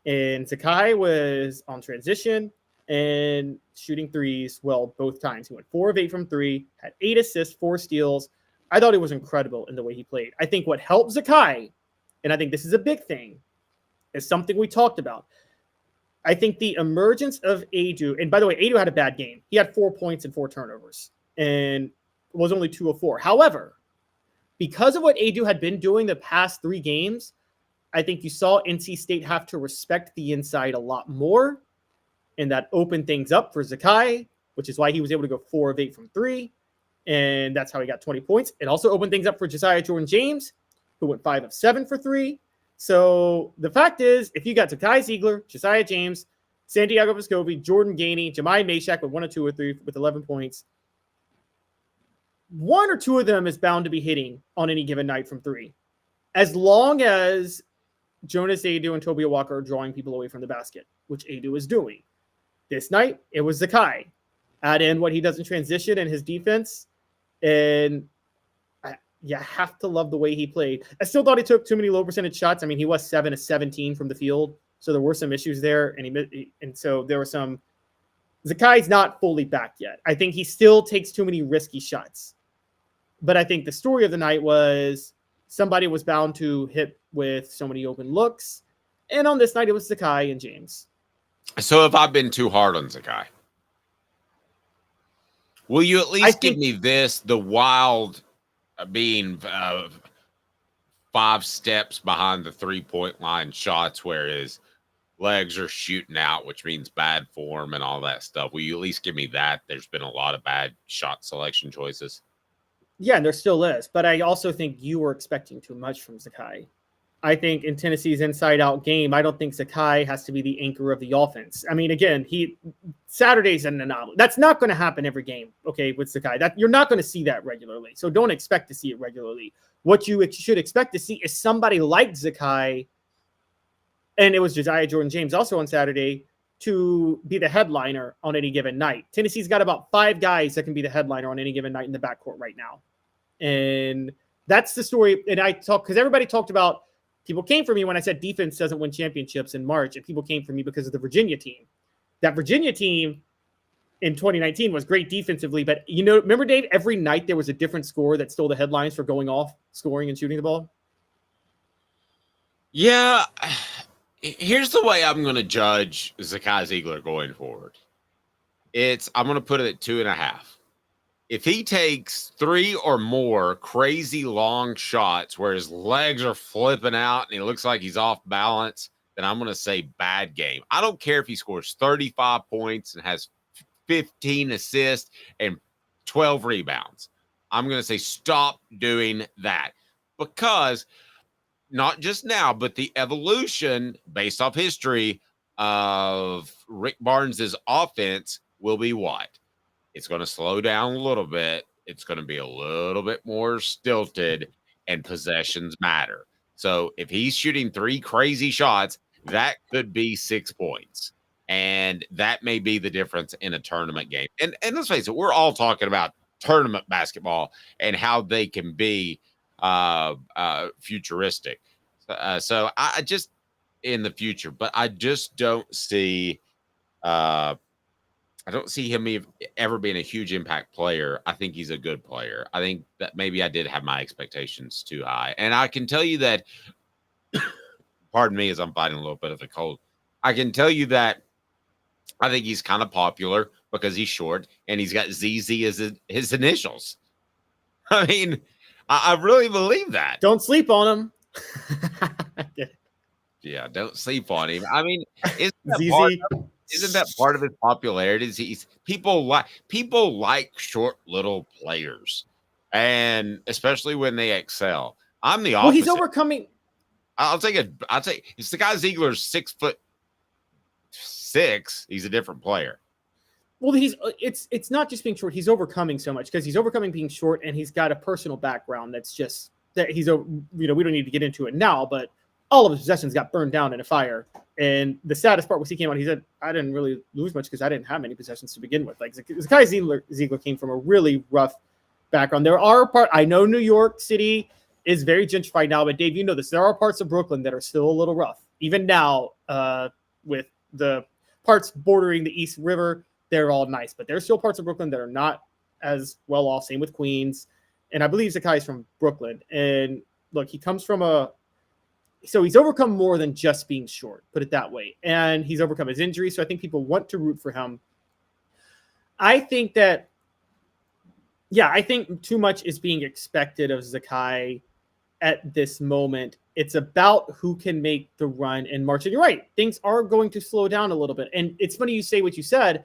And Zakai was on transition and shooting threes, well, both times. He went 4 of 8 from 3, had 8 assists, 4 steals. I thought it was incredible in the way he played. I think what helped Zakai, and I think this is a big thing, is something we talked about. I think the emergence of Aidoo, and by the way, Aidoo had a bad game. He had 4 points and 4 turnovers and was only 2 of 4. However, because of what Aidoo had been doing the past 3 games, I think you saw NC State have to respect the inside a lot more, and that opened things up for Zakai, which is why he was able to go 4 of 8 from 3, and that's how he got 20 points. It also opened things up for Josiah Jordan-James, who went 5 of 7 for 3. So the fact is, if you got Zakai Ziegler, Josiah James, Santiago Vescovi, Jordan Gainey, Jemai Mashak with 1 or 2 or 3 with 11 points, 1 or 2 of them is bound to be hitting on any given night from 3, as long as Jonas Aidoo and Tobia Walker are drawing people away from the basket, which Aidoo is doing. This night, it was Zakai. Add in what he does in transition and his defense, and you have to love the way he played. I still thought he took too many low percentage shots. I mean, he was 7 of 17 from the field, so there were some issues there, and so there were some. Zakai's not fully back yet. I think he still takes too many risky shots, but I think the story of the night was somebody was bound to hit with so many open looks, and on this night it was Zakai and James. So have I been too hard on Zakai? Will you at least give me this, the wild being 5 steps behind the 3-point line shots where his legs are shooting out, which means bad form and all that stuff. Will you at least give me that? There's been a lot of bad shot selection choices. Yeah, and there still is. But I also think you were expecting too much from Zakai. I think in Tennessee's inside-out game, I don't think Zakai has to be the anchor of the offense. I mean, again, Saturday's an anomaly. That's not going to happen every game, okay, with Zakai. You're not going to see that regularly, so don't expect to see it regularly. What you should expect to see is somebody like Zakai, and it was Josiah Jordan-James also on Saturday, to be the headliner on any given night. Tennessee's got about 5 guys that can be the headliner on any given night in the backcourt right now. And that's the story. And because everybody talked about, people came for me when I said defense doesn't win championships in March, and people came for me because of the Virginia team. That Virginia team in 2019 was great defensively, but remember, Dave, every night there was a different score that stole the headlines for going off, scoring, and shooting the ball? Yeah. Here's the way I'm going to judge Zakai Ziegler going forward. I'm going to put it at 2.5. if he takes 3 or more crazy long shots where his legs are flipping out and he looks like he's off balance, then I'm going to say bad game. I don't care if he scores 35 points and has 15 assists and 12 rebounds. I'm going to say stop doing that, because not just now, but the evolution based off history of Rick Barnes's offense will be what? It's going to slow down a little bit. It's going to be a little bit more stilted, and possessions matter. So if he's shooting 3 crazy shots, that could be 6 points. And that may be the difference in a tournament game. And let's face it, we're all talking about tournament basketball and how they can be futuristic. So I just in the future, but I just don't see I don't see him ever being a huge impact player. I think he's a good player. I think that maybe I did have my expectations too high. And I can tell you that, pardon me as I'm fighting a little bit of a cold, I can tell you that I think he's kind of popular because he's short and he's got ZZ as his initials. I mean, I really believe that. Don't sleep on him. Yeah, don't sleep on him. I mean, isn't that part of his popularity? People like short little players, and especially when they excel. I'm the opposite. Well, he's overcoming. I'll take it's the guy Ziegler's 6'6". He's a different player. Well, it's not just being short. He's overcoming so much because he's overcoming being short, and he's got a personal background that's just that we don't need to get into it now, but all of his possessions got burned down in a fire. And the saddest part was he came out, he said, I didn't really lose much because I didn't have many possessions to begin with. Like Zakai Ziegler came from a really rough background. I know New York City is very gentrified now, but Dave, you know this. There are parts of Brooklyn that are still a little rough. Even now, with the parts bordering the East River, they're all nice, but there's still parts of Brooklyn that are not as well off. Same with Queens. And I believe Zakai is from Brooklyn. And look, he comes from so he's overcome more than just being short, put it that way. And he's overcome his injury. So I think people want to root for him. I think too much is being expected of Zakai at this moment. It's about who can make the run in March. And you're right, things are going to slow down a little bit. And it's funny you say what you said.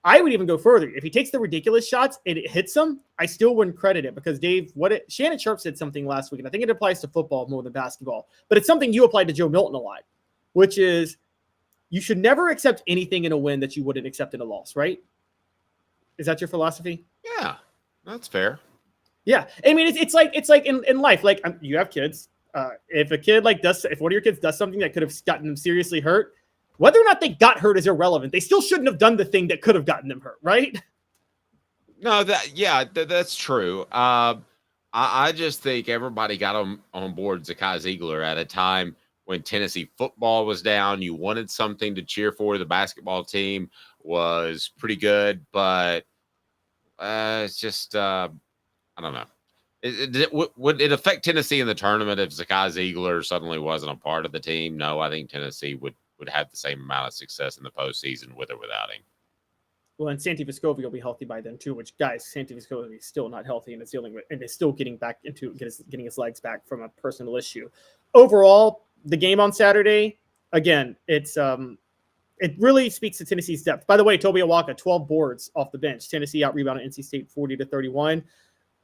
I would even go further. If he takes the ridiculous shots and it hits them, I still wouldn't credit it because Dave, Shannon Sharp said something last week, and I think it applies to football more than basketball, but it's something you applied to Joe Milton a lot, which is you should never accept anything in a win that you wouldn't accept in a loss, right? Is that your philosophy? Yeah, that's fair. Yeah. I mean, it's like in life, like you have kids. If a kid if one of your kids does something that could have gotten them seriously hurt, whether or not they got hurt is irrelevant. They still shouldn't have done the thing that could have gotten them hurt, right? No, that's true. I just think everybody got on board Zakai Ziegler at a time when Tennessee football was down. You wanted something to cheer for. The basketball team was pretty good, but it's just I don't know. Would it affect Tennessee in the tournament if Zakai Ziegler suddenly wasn't a part of the team? No, I think Tennessee would have the same amount of success in the postseason with or without him. Well, and Santi Vescovi will be healthy by then too, which guys, Santi Vescovi is still not healthy and is still getting back into getting his legs back from a personal issue. Overall, the game on Saturday, again, it really speaks to Tennessee's depth. By the way, Toby Awaka, 12 boards off the bench. Tennessee out-rebounded NC State 40-31.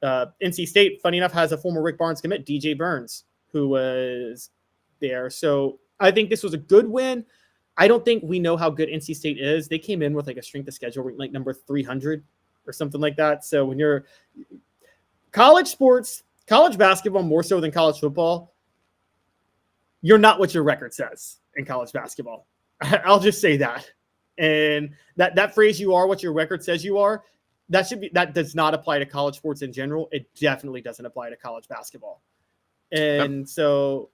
NC State, funny enough, has a former Rick Barnes commit, DJ Burns, who was there. So I think this was a good win. I don't think we know how good NC State is. They came in with like a strength of schedule, like number 300 or something like that. So when you're college sports, college basketball more so than college football, you're not what your record says in college basketball. I'll just say that. And that phrase, you are what your record says you are, that does not apply to college sports in general. It definitely doesn't apply to college basketball. And so,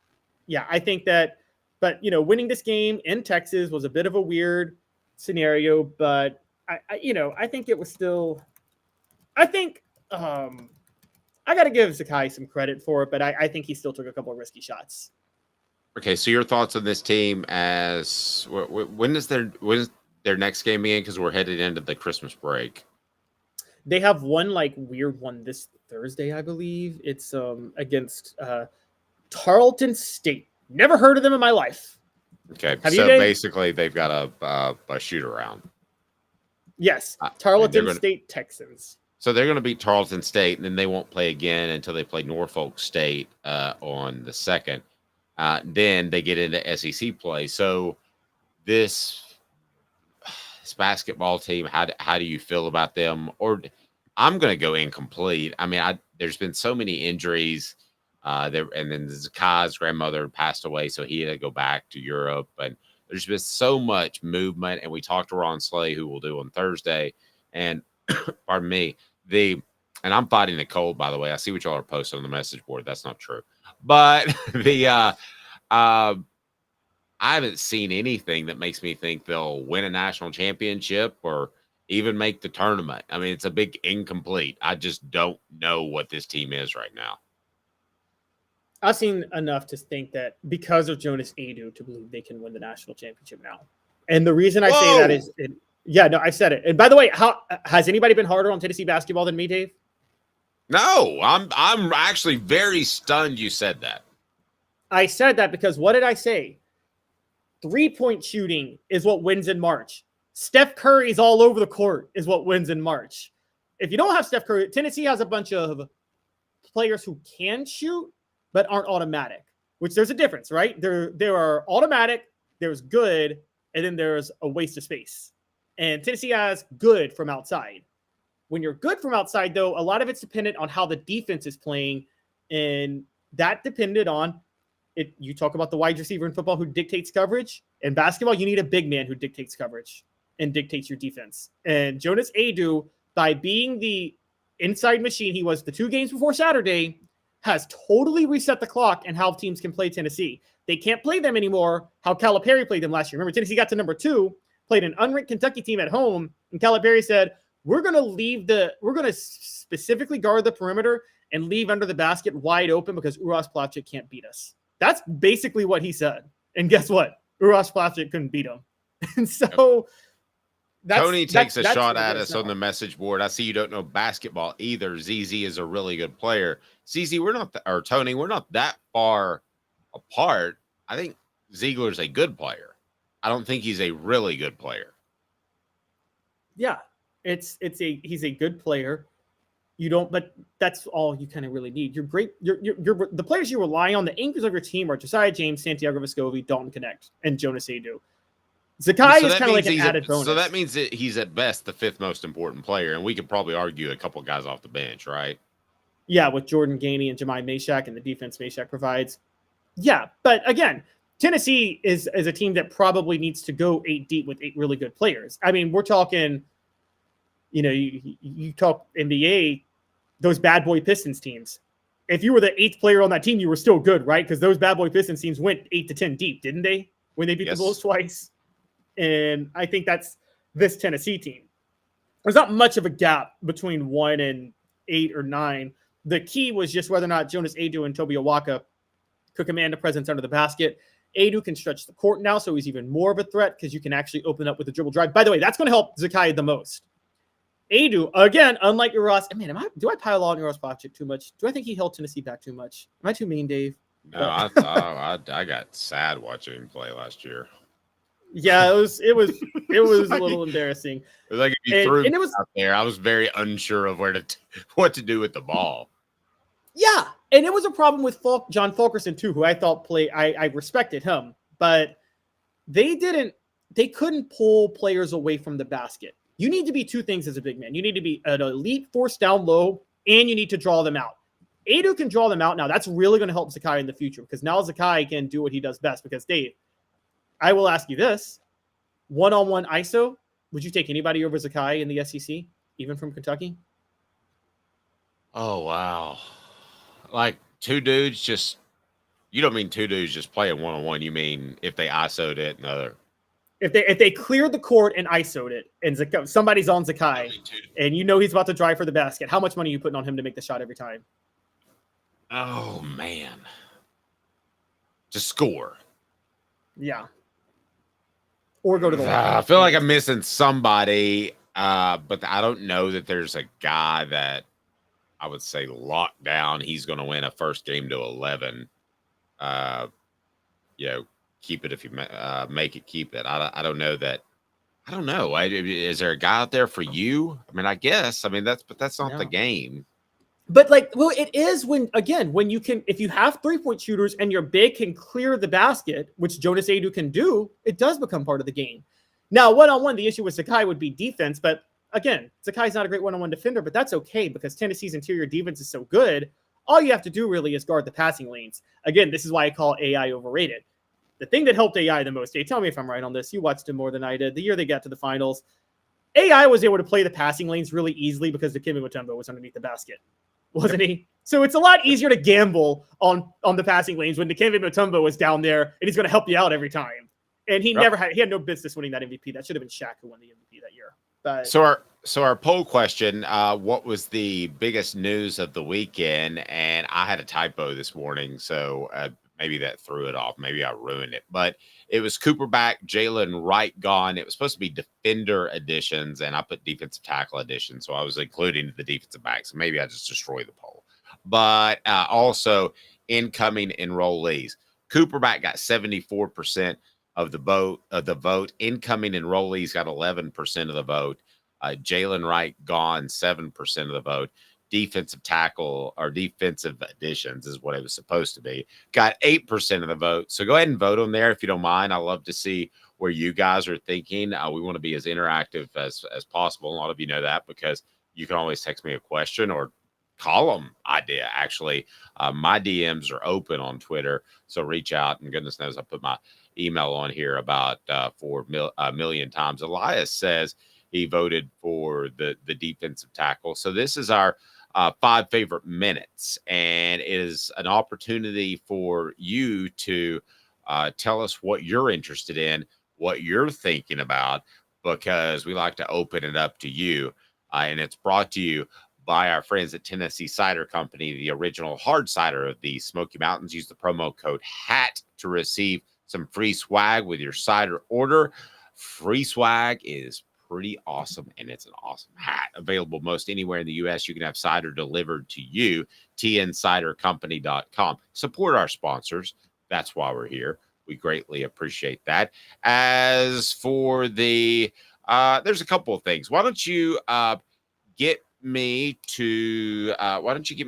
yeah, I think that, but, winning this game in Texas was a bit of a weird scenario, but I think it was still, I got to give Zakai some credit for it, but I think he still took a couple of risky shots. Okay. So your thoughts on this team when is their next game again? Cause we're headed into the Christmas break. They have one like weird one this Thursday, I believe. It's against Tarleton State. Never heard of them in my life. Okay, Have so you, Dave? basically they've got a shoot around. Yes, Tarleton gonna- State Texans. So they're going to beat Tarleton State, and then they won't play again until they play Norfolk State on the 2nd. Then they get into SEC play. So this basketball team, how do you feel about them? Or I'm going to go incomplete. I mean, there's been so many injuries. And then Zakai's grandmother passed away, so he had to go back to Europe. And there's been so much movement. And we talked to Ron Slay, who we'll do on Thursday. And pardon me, and I'm fighting a cold, by the way. I see what y'all are posting on the message board. That's not true. But I haven't seen anything that makes me think they'll win a national championship or even make the tournament. I mean, it's a big incomplete. I just don't know what this team is right now. I've seen enough to think that because of Jonas Aidoo to believe they can win the national championship now. And the reason I say that is I said it. And by the way, how has anybody been harder on Tennessee basketball than me, Dave? No, I'm actually very stunned you said that. I said that because what did I say? 3-point shooting is what wins in March. Steph Curry's all over the court is what wins in March. If you don't have Steph Curry, Tennessee has a bunch of players who can shoot but aren't automatic, which there's a difference, right? There are automatic, there's good, and then there's a waste of space. And Tennessee has good from outside. When you're good from outside, though, a lot of it's dependent on how the defense is playing. And that depended on it. You talk about the wide receiver in football who dictates coverage. In basketball, you need a big man who dictates coverage and dictates your defense. And Jonas Aidoo, by being the inside machine he was the 2 games before Saturday, has totally reset the clock and how teams can play Tennessee. They can't play them anymore how Calipari played them last year. Remember, Tennessee got to number 2, played an unranked Kentucky team at home, and Calipari said, we're going to specifically guard the perimeter and leave under the basket wide open because Uros Plavsic can't beat us. That's basically what he said. And guess what? Uros Plavsic couldn't beat him. And so Tony takes a shot at us on the message board. I see you don't know basketball either. ZZ is a really good player. ZZ, Tony, we're not that far apart. I think Ziegler's a good player. I don't think he's a really good player. Yeah, he's a good player. But that's all you kind of really need. You're great. You're the players you rely on. The anchors of your team are Josiah James, Santiago Vescovi, Dalton Connect, and Jonas Aidoo. Zakai is kind of like an added bonus. So that means that he's at best the 5th most important player, and we could probably argue a couple guys off the bench, right? Yeah, with Jordan Gainey and Jemai Meshack and the defense Meshack provides. Yeah, but again, Tennessee is a team that probably needs to go 8 deep with 8 really good players. I mean, we're talking, you talk NBA, those bad boy Pistons teams. If you were the 8th player on that team, you were still good, right? Because those bad boy Pistons teams went 8 to 10 deep, didn't they? When they beat the Bulls twice. And I think that's this Tennessee team. There's not much of a gap between 1 and 8 or 9. The key was just whether or not Jonas Aidoo and Toby Awaka could command a presence under the basket. Aidoo can stretch the court now, so he's even more of a threat because you can actually open up with a dribble drive. By the way, that's going to help Zakai the most. Aidoo, again, unlike Uros, do I pile on Uros Plavsic too much? Do I think he held Tennessee back too much? Am I too mean, Dave? No, I got sad watching him play last year. Yeah, it was a little embarrassing. It was like if you threw me out there, I was very unsure of what to do with the ball. Yeah, and it was a problem with John Fulkerson too, who I thought I respected him, but they couldn't pull players away from the basket. You need to be 2 things as a big man. You need to be an elite force down low, and you need to draw them out. Aidoo can draw them out now. That's really going to help Zakai in the future because now Zakai can do what he does best. Because Dave, I will ask you this: 1-on-1 ISO, would you take anybody over Zakai in the SEC, even from Kentucky? Oh wow! Like 2 dudes just. You don't mean 2 dudes just playing 1-on-1. You mean if they ISO'd it and other. If they cleared the court and ISO'd it, and somebody's on Zakai, and he's about to drive for the basket, how much money are you putting on him to make the shot every time? Oh man! To score. Yeah. Or go to the line. I feel like I'm missing somebody. But I don't know that there's a guy that I would say locked down. He's going to win a first game to 11. Keep it if you make it, keep it. I don't know that. I don't know. Is there a guy out there for you? I mean, I guess. I mean, that's not the game. But it is when you can, if you have 3-point shooters and your big can clear the basket, which Jonas Aidoo can do, it does become part of the game. Now, one-on-one, the issue with Sakai would be defense, but again, Sakai's not a great one-on-one defender, but that's okay because Tennessee's interior defense is so good. All you have to do really is guard the passing lanes. Again, this is why I call AI overrated. The thing that helped AI the most, Dave, tell me if I'm right on this. You watched him more than I did. The year they got to the finals, AI was able to play the passing lanes really easily because Dikembe Mutombo was underneath the basket, wasn't he? So it's a lot easier to gamble on the passing lanes when Dikembe Mutombo was down there and he's going to help you out every time. And he had no business winning that MVP. That should have been Shaq who won the MVP that year. But So our poll question, what was the biggest news of the weekend? And I had a typo this morning, so maybe that threw it off. Maybe I ruined it. But it was Cooper back, Jaylen Wright gone. It was supposed to be defender additions, and I put defensive tackle additions, so I was including the defensive back. So maybe I just destroyed the poll. But also incoming enrollees. Cooper back got 74% of the vote. Incoming enrollees got 11% of the vote. Jaylen Wright gone, 7% of the vote. Defensive tackle or defensive additions is what it was supposed to be. Got 8% of the vote. So go ahead and vote on there if you don't mind. I love to see where you guys are thinking. We want to be as interactive as possible. A lot of you know that because you can always text me a question or column idea. Actually, my DMs are open on Twitter, so reach out. And goodness knows I put my email on here about 4 million times. Elias says he voted for the defensive tackle. So this is our 5 favorite minutes, and it is an opportunity for you to tell us what you're interested in, what you're thinking about, because we like to open it up to you. And it's brought to you by our friends at Tennessee Cider Company, the original hard cider of the Smoky Mountains. Use the promo code HAT to receive some free swag with your cider order. Free swag is pretty awesome, and it's an awesome hat. Available most anywhere in the U.S. You can have cider delivered to you. tncidercompany.com. Support our sponsors. That's why we're here. We greatly appreciate that. As for the, there's a couple of things. Why don't you give me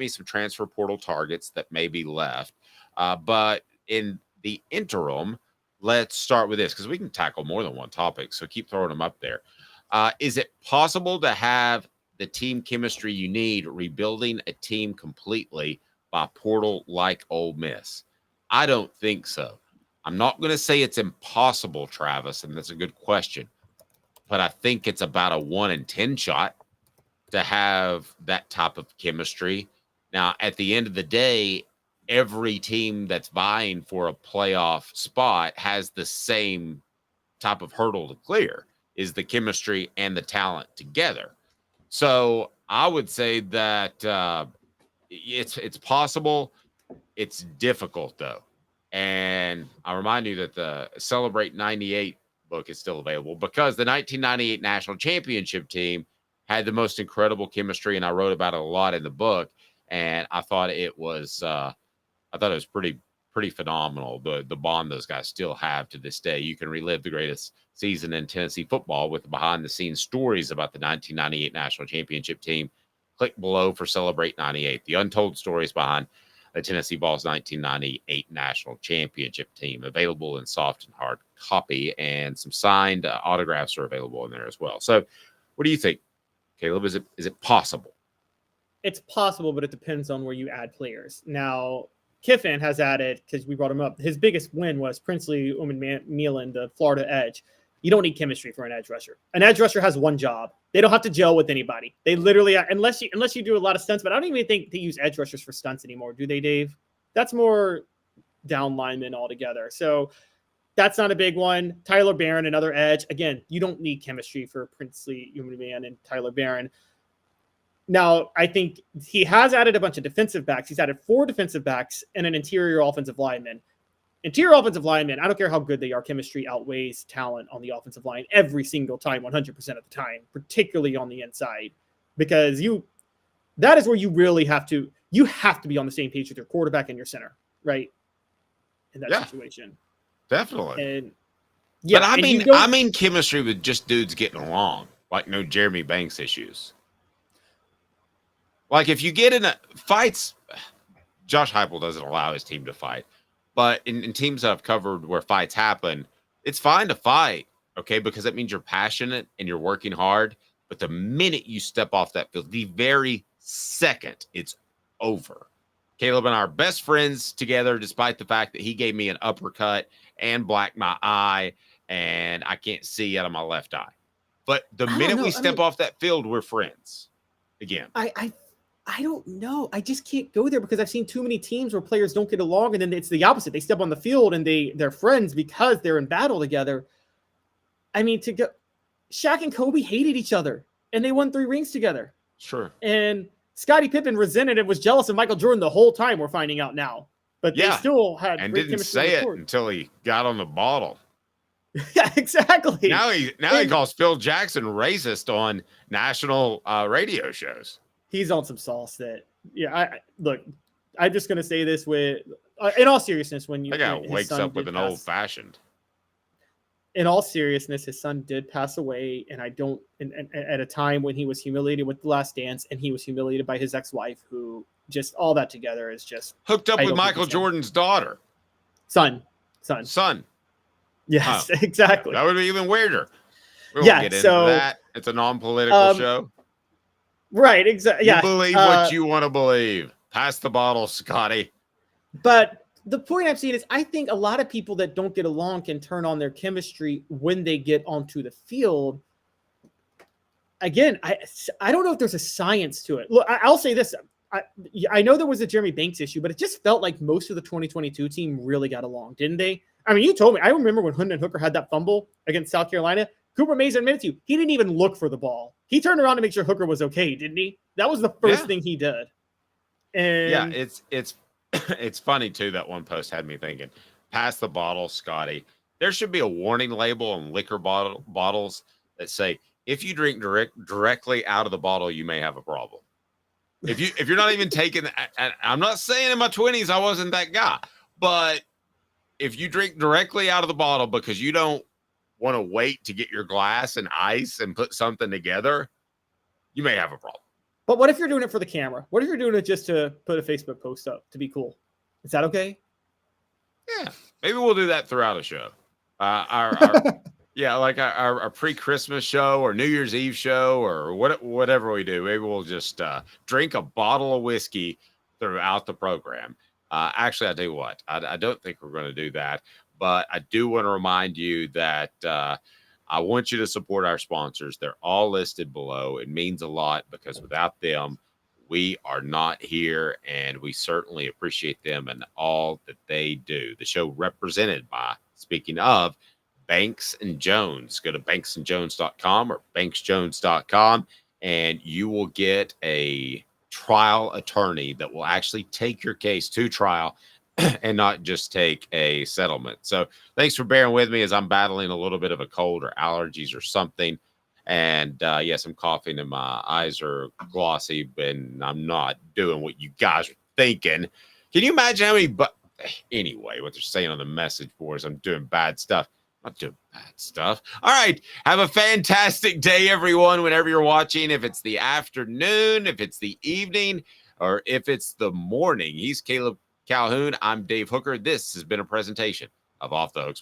some transfer portal targets that may be left? But in the interim, let's start with this because we can tackle more than one topic. So keep throwing them up there. Is it possible to have the team chemistry you need rebuilding a team completely by portal like Ole Miss? I don't think so. I'm not going to say it's impossible, Travis, and that's a good question, but I think it's about a 1 in 10 shot to have that type of chemistry. Now, at the end of the day, every team that's vying for a playoff spot has the same type of hurdle to clear, is the chemistry and the talent together. So I would say that it's possible. It's difficult, though. And I remind you that the Celebrate 98 book is still available because the 1998 National Championship team had the most incredible chemistry, and I wrote about it a lot in the book. And I thought it was pretty phenomenal. The bond those guys still have to this day. You can relive the greatest season in Tennessee football with the behind-the-scenes stories about the 1998 National Championship team. Click below for Celebrate 98, the untold stories behind the Tennessee Vols 1998 National Championship team. Available in soft and hard copy, and some signed autographs are available in there as well. So what do you think, Caleb? Is it possible? It's possible, but it depends on where you add players. Now, Kiffin has added, because we brought him up, his biggest win was Princely Umanmielen, the Florida edge. You don't need chemistry for an edge rusher. An edge rusher has one job. They don't have to gel with anybody. They literally, unless you do a lot of stunts, but I don't even think they use edge rushers for stunts anymore, do they, Dave? That's more down linemen altogether. So that's not a big one. Tyler Barron, another edge. Again, you don't need chemistry for Princely Umanmielen and Tyler Barron. Now, I think he has added a bunch of defensive backs. He's added 4 defensive backs and an interior offensive lineman. Interior offensive linemen, I don't care how good they are, chemistry outweighs talent on the offensive line every single time, 100% of the time, particularly on the inside, because that is where you really have to be on the same page with your quarterback and your center, right? In that situation. Definitely. And but I mean chemistry with just dudes getting along, like no Jeremy Banks issues. Like if you get in fights, Josh Heupel doesn't allow his team to fight. But in teams that I've covered where fights happen, it's fine to fight, okay? Because that means you're passionate and you're working hard. But the minute you step off that field, the very second it's over. Caleb and I are best friends together, despite the fact that he gave me an uppercut and blacked my eye, and I can't see out of my left eye. But the minute we step off that field, we're friends again. I don't know. I just can't go there because I've seen too many teams where players don't get along, and then it's the opposite. They step on the field and they're friends because they're in battle together. I mean, Shaq and Kobe hated each other, and they won 3 rings together. Sure. And Scottie Pippen resented and was jealous of Michael Jordan the whole time. We're finding out now, but they still had and great didn't chemistry say on the it court. until he got on the bottle. Yeah, exactly. Now he calls Phil Jackson racist on national radio shows. He's on some sauce that, look, I'm just going to say this with, in all seriousness, when That guy wakes up with an old fashioned. In all seriousness, his son did pass away, and at a time when he was humiliated with The Last Dance, and he was humiliated by his ex-wife, who just all that together is just hooked up with Michael Jordan's daughter. Son. Yes, exactly. That would be even weirder. We won't get into that. It's a non-political show. Right, exactly. You believe what you want to believe. Pass the bottle, Scotty. But the point I'm saying is I think a lot of people that don't get along can turn on their chemistry when they get onto the field. Again, I don't know if there's a science to it. Look, I'll say this. I know there was a Jeremy Banks issue, but it just felt like most of the 2022 team really got along, didn't they? I mean, you told me. I remember when Haun and Hooker had that fumble against South Carolina. Cooper Mays admitted to you, he didn't even look for the ball. He turned around to make sure Hooker was okay, didn't he? That was the first thing he did. And it's funny too that one post had me thinking, pass the bottle, Scotty. There should be a warning label on liquor bottles that say, if you drink directly out of the bottle, you may have a problem. If you're not even taking, I'm not saying in my 20s I wasn't that guy, but if you drink directly out of the bottle because you don't want to wait to get your glass and ice and put something together, you may have a problem. But what if you're doing it for the camera? What if you're doing it just to put a Facebook post up to be cool? Is that okay? Yeah, maybe we'll do that throughout a show. Our pre-Christmas show or New Year's Eve show or whatever we do. Maybe we'll just drink a bottle of whiskey throughout the program. Actually, I tell you what, I don't think we're going to do that. But I do want to remind you that I want you to support our sponsors. They're all listed below. It means a lot because without them, we are not here, and we certainly appreciate them and all that they do. The show represented by, speaking of, Banks and Jones. Go to banksandjones.com or banksjones.com, and you will get a trial attorney that will actually take your case to trial and not just take a settlement. So thanks for bearing with me as I'm battling a little bit of a cold or allergies or something. And yes, I'm coughing and my eyes are glossy, and I'm not doing what you guys are thinking. Can you imagine how many, anyway, what they're saying on the message boards, I'm doing bad stuff. I'm not doing bad stuff. All right. Have a fantastic day, everyone, whenever you're watching. If it's the afternoon, if it's the evening, or if it's the morning. He's Caleb Calhoun. I'm Dave Hooker. This has been a presentation of Off the Hooks.